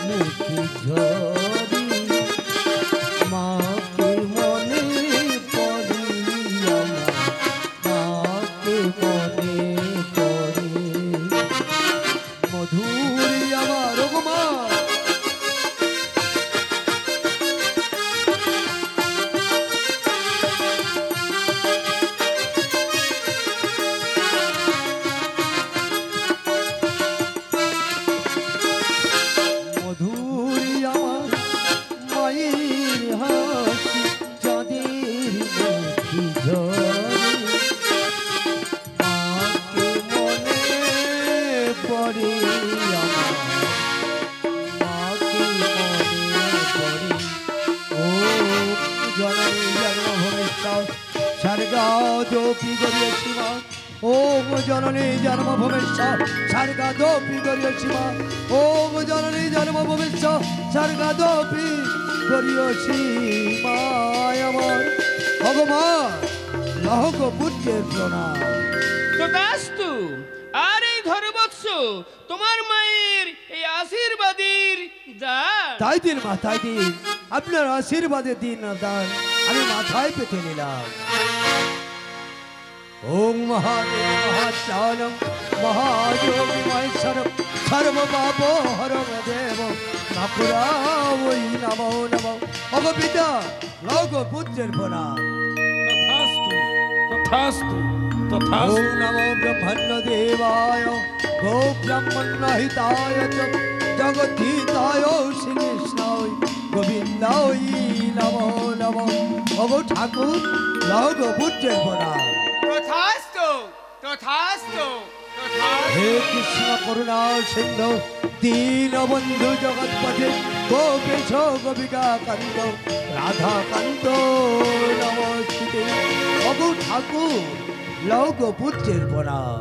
মুখে ঝরি, মাকে মনে পড়ি আমার, মাকে মনে পড়ি। মধুর আমার মা। सर्गादोपि गरीयसीमा ओम जननी जन्मभूमिश्च सर्गादोपि गरीयसीमा ओम जननी जन्मभूमिश्च सर्गादोपि गरीयसीमा আমার ভগবান লহক পুত্রের প্রণাম। তথাস্তু। আর এই ধর্মবৎস তোমার মায়ের এই আশীর্বাদের দান। তাই দিন মা, তাই দিন, আপনার আশীর্বাদে দিন না দান আমি মাথায় পেতে নিলাম। ওম মহাদেব মহাচানম মহাযোগী মহেশ্বরম সর্বপাপ হরম দেব নাপুরাবৈ নমো নমো। ওগো পিতা, লগ পুত্রের প্রণাম। তথাস্তু তথাস্তু তথাস্তু। ওম নমো ব্রহ্মণ্য দেবায় গো ব্রাহ্মণ্য হিতায় চ জগদ্ধিতায় শ্রীকৃষ্ণায় গোবিন্দায় নমো নমো। ওগো ঠাকুর, লগ পুত্রের প্রণাম। তথাস্তু তথাস্তু তথাস্তু। হে কৃষ্ণ করুণা সিন্ধু দীনবন্ধু জগৎপথে গোপেশ গোপিকা কান্ত রাধা কান্ত নমস্তে। অগু ঠাকুর, লৌক পুত্রের প্রণাম।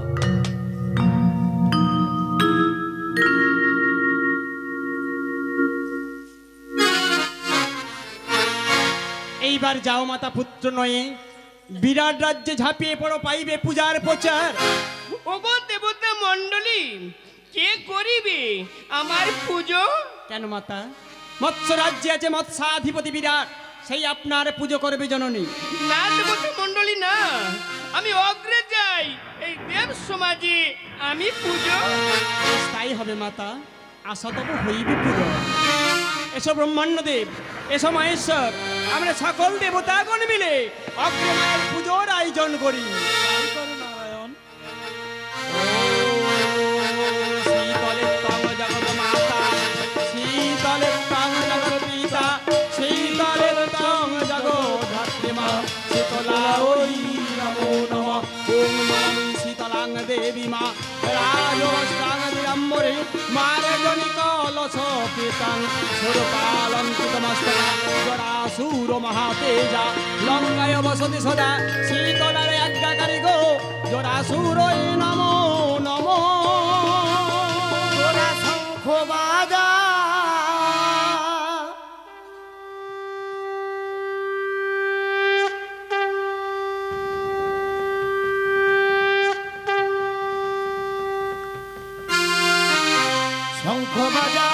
এইবার যাও মাতা পুত্র নয়ে, বিরাট রাজ্যে ঝাঁপিয়ে পড়ো, পাইবে পূজার প্রচার। ওগো দেবতা মণ্ডলী, কে করিবে আমার পুজো? কেন মাতা, মৎস্য রাজ্যে আছে মৎস্যাধিপতি বিরাট, সেই আপনার পুজো করবে জননী। না দেবতা মণ্ডলী না, আমি অগ্রে যাই, এই দেব সমাজে আমি পুজো। তাই হবে মাতা, আশা তব হইবে পুজো। এসো ব্রহ্মাণ্ড দেব, এসো মাহেশ্বর, আমরা সকল দেবতাগণ মিলে অগ্রে মায়ের পুজোর আয়োজন করি। নারায়ণ। শীতলে তং জগৎ মাতা, শীতলে তং জগৎ পিতা, শীতলে তং জগৎ ধাত্রীমা, শীতলা ওই নমো নমঃ। ওম নমঃ শীতলাং দেবী মা রাজস্থাং দিগম্বরে মারজনি কলস পিতাং স্বরূপালঙ্কিতমস্তকা জরাসুর মহাতেজা লঙ্কায় বসতি সদা শীতলারে আজ্ঞাকারী গো জরাসুরই নমো নমো। তোরা শঙ্খ বাজা, শঙ্খ বাজা,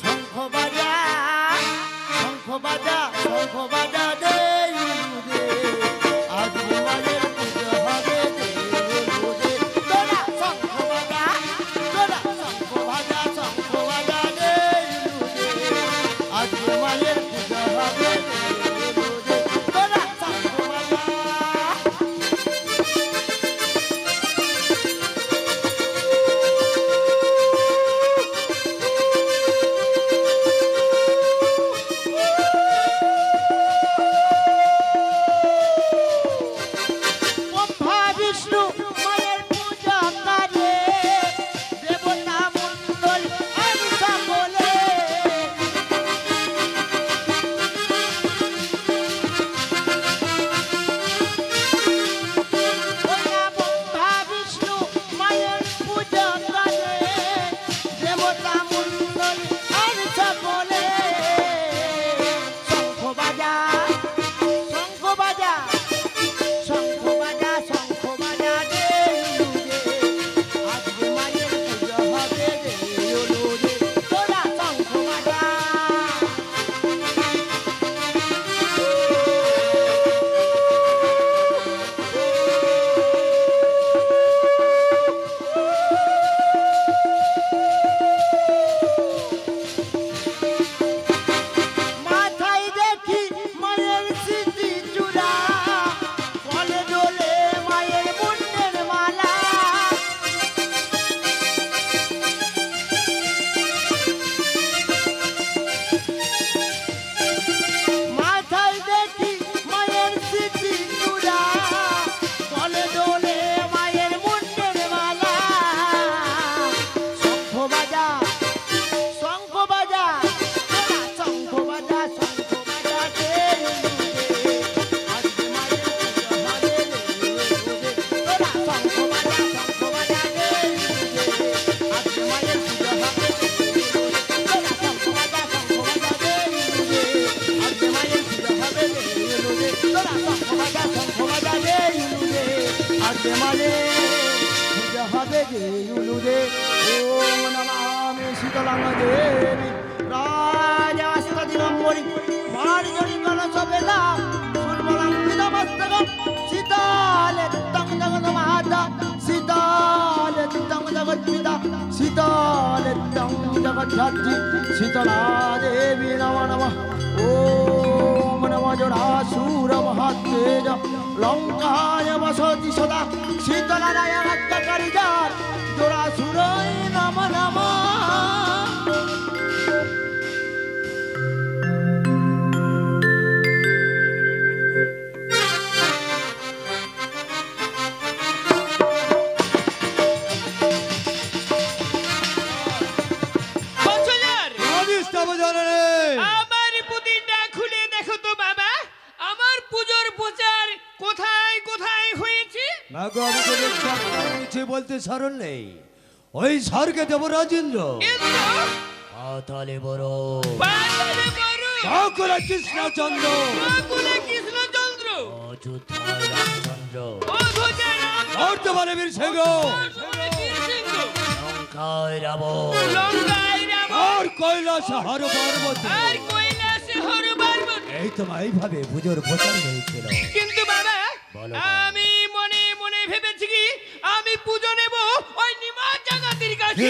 শঙ্খ বাজা, শঙ্খ বাজা, শঙ্খ বাজা দে দে, আজ মায়ের পুজো হবে দে দে। তোরা শঙ্খ বাজা, তোরা শঙ্খ বাজা, শঙ্খ বাজা দে দে, আজ মায়ের পুজো হবে দে দে। তোরা শঙ্খ বাজা। ব্রহ্মা বিষ্ণু মায়ের পূজা করে, দেবতা মণ্ডল আর সকলে। ওরা ব্রহ্মা বিষ্ণু মায়ের পূজা করে, দেবতা মণ্ডল আর সকলে। শঙ্খ বাজা, শঙ্খ বাজা, শঙ্খ বাজা, শঙ্খ বাজা দে দে, আজকে মায়ের পুজো হবে দে দে। তোরা শঙ্খ বাজা। মাথায় দেখি মায়ের স্মৃতি চূড়া, ফলে দোলে মায়ের মুন্ডের মালা। মাথায় দেখি মায়ের স্মৃতি চূড়া, ফলে দোলে মায়ের মুন্ডের মালা। শঙ্খ বাজা, শঙ্খ বাজা, তোরা শঙ্খ বাজা, শঙ্খ বাজা দে দে, আজকে মায়ের পুজো হবে দে দে। তোরা শঙ্খ বাজা, শঙ্খ বাজা দে দে, আজকে মায়ের পুজো হবে দে দে। তোরা শঙ্খ বাজা, শঙ্খ বাজা দে দে, আজকে মায়ের পুজো হবে দে দে। তোরা শঙ্খ বাজা, শঙ্খ বাজা দে দে, আজকে মায়ের পুজো হবে। বেগে উলুদে ওম নমামি শীতলাং দেবী রাজাস্তা দিগম্বরী মার্জরি কলসবেলা সুরবলাং নমস্তকম শীতলে তং জগৎ মাতা শীতলে তং জগৎ পিতা শীতলে তং জগৎ ধাত্রী শীতলা দেবী নমঃ নমঃ ওম নমঃ জরাসুর মহাতেজ লঙ্কায় বসতি সদা শীতলারায় হত্যাকারী যার জরাসুরই নমঃ নমঃ। আমার পুদিনটা খুলে দেখো তো বাবা, আমার পুজোর প্রচার কোথায় কোথায় হয়েছে। মাগো আমাকে কিছু বলতে স্মরণ নেই। ওই স্বর্গে দেব রাজেন্দ্র, পাতালে বড় কাকুলে কৃষ্ণচন্দ্র, অযোধ্যায় রামচন্দ্র, বর্তমানে বীর সিংহ, লঙ্কায় রাবণ, আর কৈলাসে হর পার্বতী। এই তো এইভাবে পুজোর প্রচার হয়েছিল। কিন্তু বাবা আমি মনে মনে ভেবেছি কি আমি পুজো নেব ওই নিমাজ জাগাতির কাছে।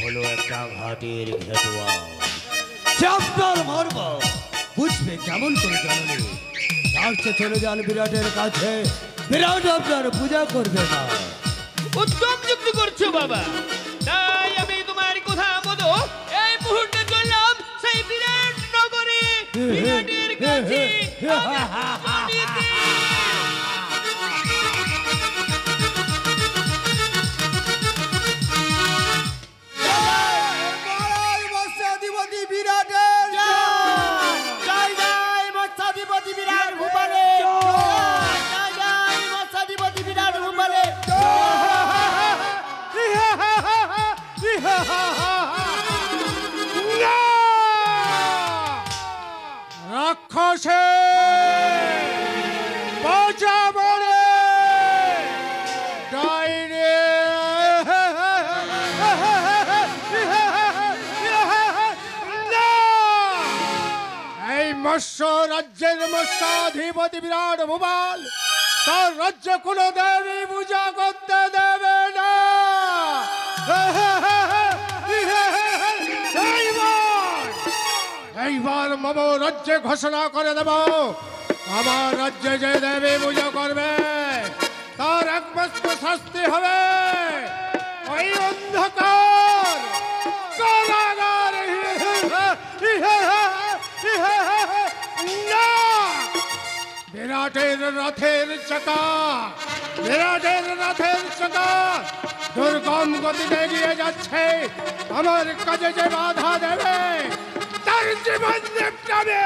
হলো একটা ঘাটের ঘেটুয়া, চাপটার মারব বুঝবে কেমন করে জানলে। তার চেয়ে চলে যান বিরাটের কাছে, বিরাট আপনার পূজা করবে না। উত্তম যুক্তি করছো বাবা, তাই আমি তোমার কথা মতো এই মুহূর্তে চললাম সেই বিরাট নগরে বিরাটের কাছে। রাক্ষসে বাঁচা বলে ডাইনে এই মৎস্য রাজ্যের মৎস্যাধিপতি বিরাট ভূপাল তার রাজ্যে কোনো দেবী পূজা করতে দেবে না। এইবার মম রাজ্যে ঘোষণা করে দেব, আমার রাজ্যে যে দেবী পূজা করবে তার একমাত্র শাস্তি হবে ওই অন্ধকার কারাগার। না, বিরাটের রথের চাকা, বিরাটের রথের চাকা দুর্গম গতিতে এগিয়ে যাচ্ছে। আমার কাজে যে বাধা দেবে তার জীবন দেবটাবে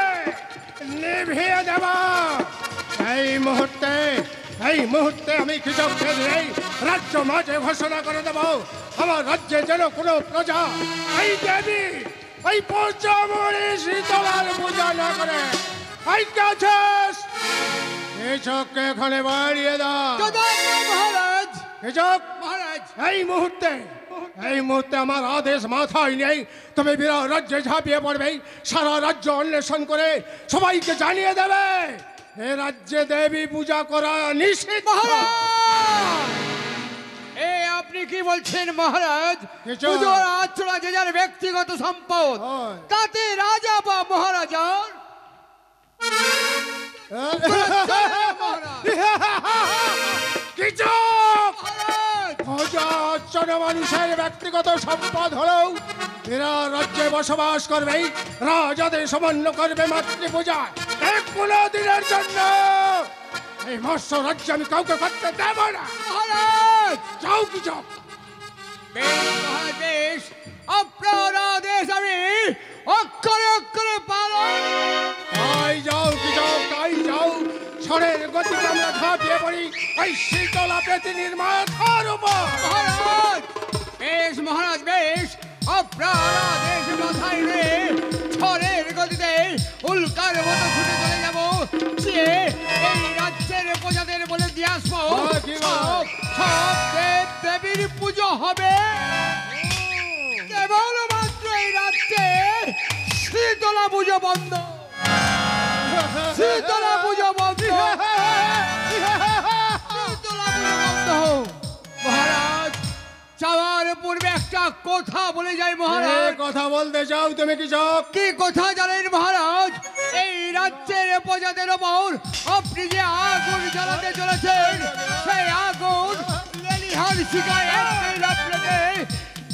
নিভিয়ে দেব। এই মুহূর্তে আমি কৃষকদের এই রাজ্য মাঝে ঘোষণা করে দেব, আমার রাজ্যে যেন কোনো প্রজা এই দেবী ওই পঞ্চমণি শীতলার পূজা না করে। এই কাছে কৃষককে এখানে বাড়িয়ে দাও। মহারাজ, কৃষক মহারাজ, এই মুহূর্তে আমার আদেশ মাথায় নেই, তবে বিরাট রাজ্যে ঝাঁপিয়ে পড়বে, সারা রাজ্য অন্বেষণ করে সবাইকে জানিয়ে দেবে এ রাজ্যে দেবী পূজা করা নিষিদ্ধ। আপনি কি বলছেন মহারাজ? পুজোর আচরা যে যার ব্যক্তিগত সম্পদ, তাতে রাজা বা মহারাজার মানুষের ব্যক্তিগত সম্পদ হলেও এরা রাজ্যে বসবাস করবে, রাজাদের সামান্য করবে মাতৃপূজা। এক কোনো দিনের জন্য এই মৎস্য রাজ্য আমি কাউকে করতে দেব না। যাও কি যাও, বেশ, আপনার আদেশ আমি অক্ষরে অক্ষরে পালন। তাই যাও কি যাও, তাই যাও। ঝড়ের গতিতে আমরা ঝাঁপিয়ে পড়ি ওই শীতলা পৃথিবীর মাথার উপর। মহারাজ বেশ, মহারাজ বেশ, আপনার আদেশ মাথায় রে ঝড়ের গতিতে উল্কার মতো ছুটে চলে যাবো। প্রজাদের বলে দিয়ে আসবো কি বলো? সব দেব দেবীর পুজো হবে কেবলমাত্র এই রাজ্যে শীতলা পুজো বন্ধ শীতলা পুজো বন্ধ শীতলা পুজো বন্ধ মহারাজ যাওয়ার পূর্বে একটা কথা বলে যাই মহারাজ কথা বলতে চাও তুমি কৃষক? কি কথা জানেন মহারাজ এই রাজ্যের প্রজাদের ওপর আপনি যে আগুন জ্বালাতে চলেছেন সেই আগুন লেলিহান শিকায় আপনাদের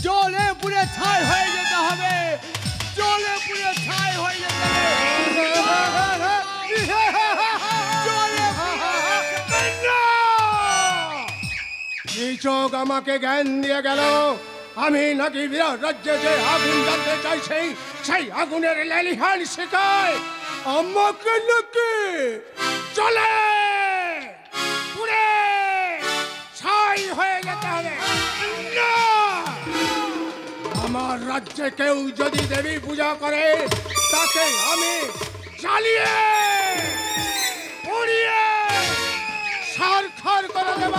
জলে পুড়ে ছাই হয়ে যেতে হবে জলে পুড়ে ছাই হয়ে যেতে হবে জলে কৃষক আমাকে জ্ঞান দিয়ে গেল আমি নাকি বিরাট রাজ্যে যে আগুন জ্বালতে চাইছি সেই আগুনের লেলিহান শিকায় আমাকে নাকি চলে পুড়ে ছাই হয়ে যেতে হবে না! আমার রাজ্যে কেউ যদি দেবী পূজা করে তাকে আমি জ্বালিয়ে পুড়িয়ে সারখার করে দেব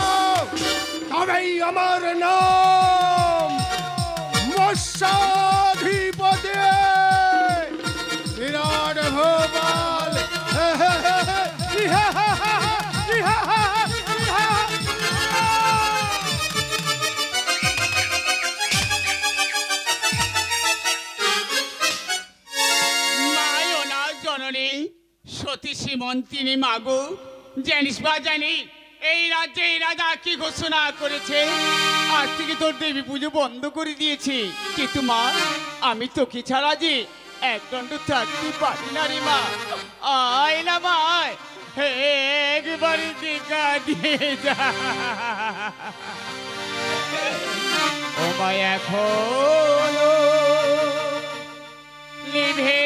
তবেই আমার নাম মৎস্যাধিপতি বিরাট ভোপাল মায়না জননী সতী শ্রীমন্তিনী মাগো জানিস বা জানি এই রাজ্যে এই রাজা কি ঘোষণা করেছে আজ থেকে তোর দেবী পুজো বন্ধ করে দিয়েছি কিন্তু মা আমি তোকে ছাড়া যে এক দণ্ড থাকতে পারি না রে মা আয় না মা একবার দেখা দিয়ে যা ও মা এখনো লিভে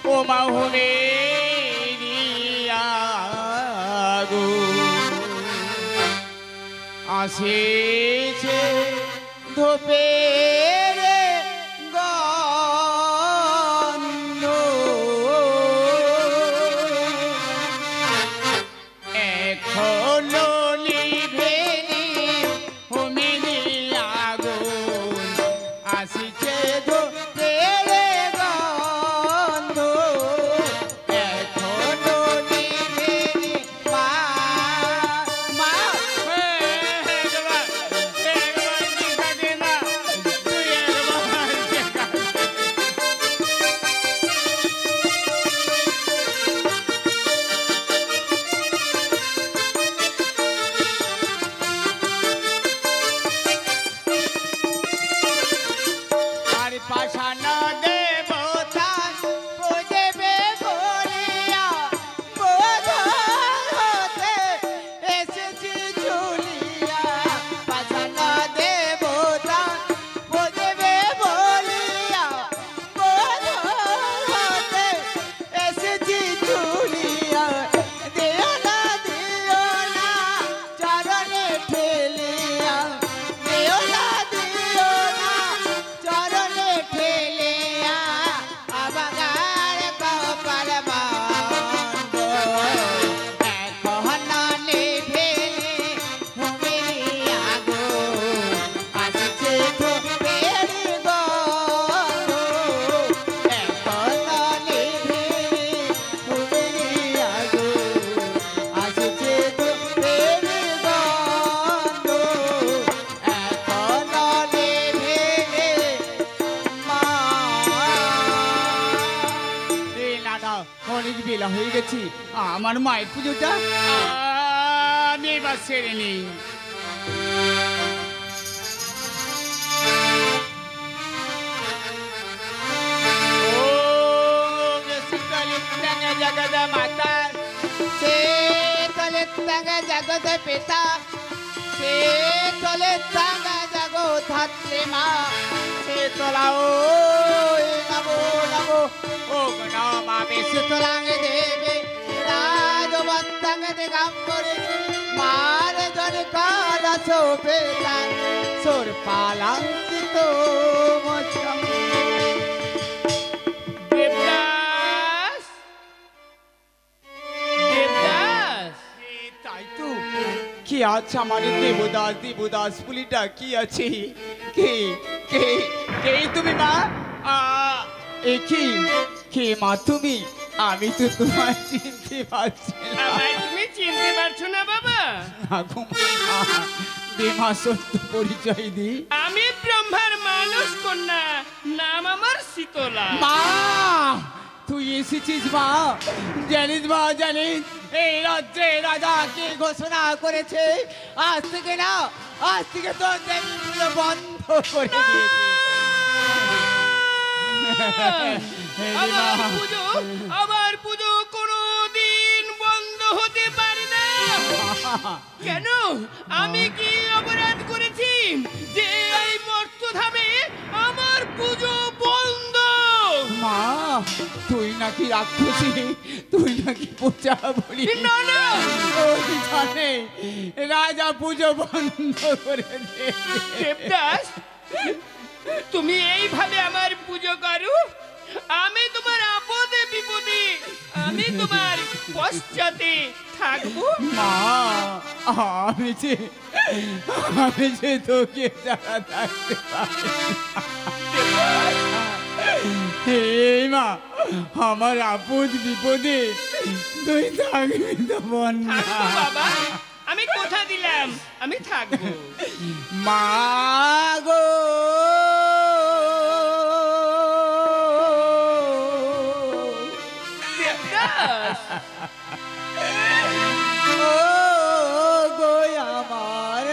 ও মা হবে আসেছে ধোপের গন্ধ এখনো নিভেনি হোমেনি আগুন আসিছে ধোপের গন্ধ এখনো নিভেনি মা মা পাশানা দেবতা পূজবে বলিয়া বোধন হতে এসেছি ঝুলিয়া পাশানা দেবতা পূজবে বলিয়া বোধন হতে এসেছি ঝুলিয়া দিও না চরণে ঠেলিয়া দিও না চরণে ঠেলিয়া আবাগার কপাল বন্ধ এখনো নিভেনি হোমেনি আগুন আসছে ধোপের গন্ধ এখনো নিভেনি হোমেনি আগুন আসছে ধোপের গন্ধ এখনো নিভেনি অনেক বেলা হয়ে গেছি আমার মায়ের পুজোটা আমি এবার সেরে নিই জগদ মাতা সে তলে তাঙ্গা জগদ পিতা সে তলে তাঙ্গা জগৎ ধাত্রী মা সে তোলা ও নমো নমো ও নমা বেশি তোলাঙ্গে দেবে রাজবন্তাঙ্গে দিগম্বরে মার জন কালা সোপেতান সোর পালাঙ্কিত মস্তম দেবরা আছে আমার দেবদাস দেবদাস পুলিটা কি আছে? কে কে কে তুমি মা? এ কি কে মা তুমি? আমি তো তোমায় চিনতে পারছি না। আমায় তুমি চিনতে পারছো না বাবা? দেমা সত্য পরিচয় দি। আমি ব্রহ্মার মানুষ কন্যা, নাম আমার শীতলা। মা তুই এসেছিস মা? জানিস মা জানিস এই রাজ্যে রাজা কে ঘোষণা করেছে আজ থেকে না, আজ থেকে তোর দেবী পুজো বন্ধ করে দিয়েছে। আমার পুজো কোনোদিন বন্ধ হতে পারে না। কেন? আমি কি অপরাধ করেছি যে এই মর্তধামে আমার পুজো বন্ধ? মা তুই নাকি রাক্ষসী, তুই নাকি পূজা বলি না না, ওই জানে রাজা পুজো বন্ধ করে দিয়েছে। দেবদাস, তুমি এইভাবে আমার পুজো করো, আমি তোমার আপদে বিপদে, আমি তোমার পশ্চাতে থাকবো। মা আমি যে তোকে ছাড়া থাকতে পারি এই মা, আমার আপদ বিপদে তুই থাকবি তো বোন। থাকবো বাবা, আমি কথা দিলাম আমি থাকবো। মা গো দেবদাস, ও গো আমার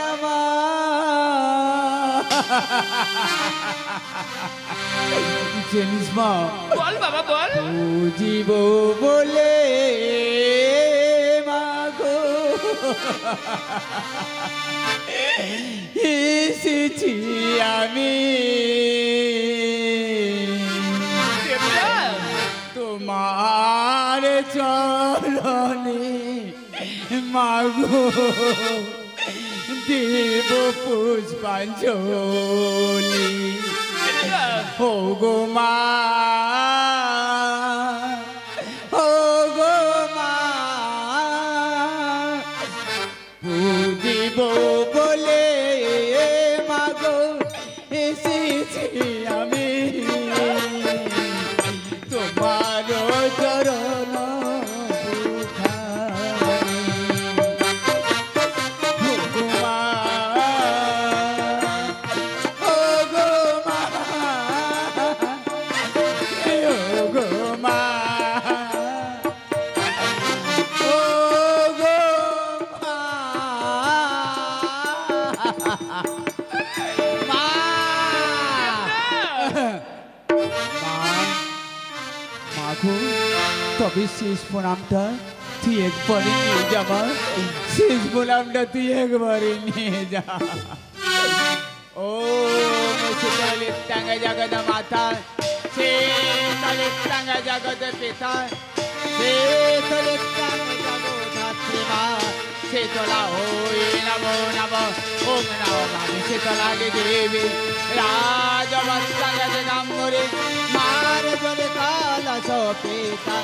জানিস মা, বল বাবা বল। বুঝিব বলে মাগো এসেছি আমি দেবদাস, তোমার চরণে মাগো দেব পুষ্পাঞ্জলি। ও গো মা, ও গো মা, বুঝিব বলে মাগো এসেছি আমি তোমার চরণ দুখানি। ও গো মা, ও গো মা, ও গো মা, ও গো মা, মা। মাগো তবে শেষ প্রণামটা তুই একবারে নিয়ে যাবা, শেষ প্রণামটা তুই একবারে নিয়ে যা। ও মুসুকালে টাঙ্গা জগত মাতা, সে কালে টাঙ্গা জগত পিতা, সে তলে টাঙ্গা জগত ধাত্রী মা, সে তোলা ওই নব নব ওম নব মামি সে তোলা গে দেবী রাজবস্তাঙ্গা জগাম্বরে মার জলে কালা সপেতা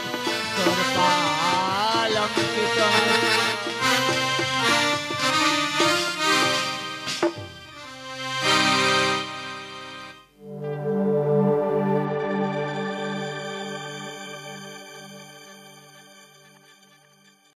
তোর পালঙ্কিত।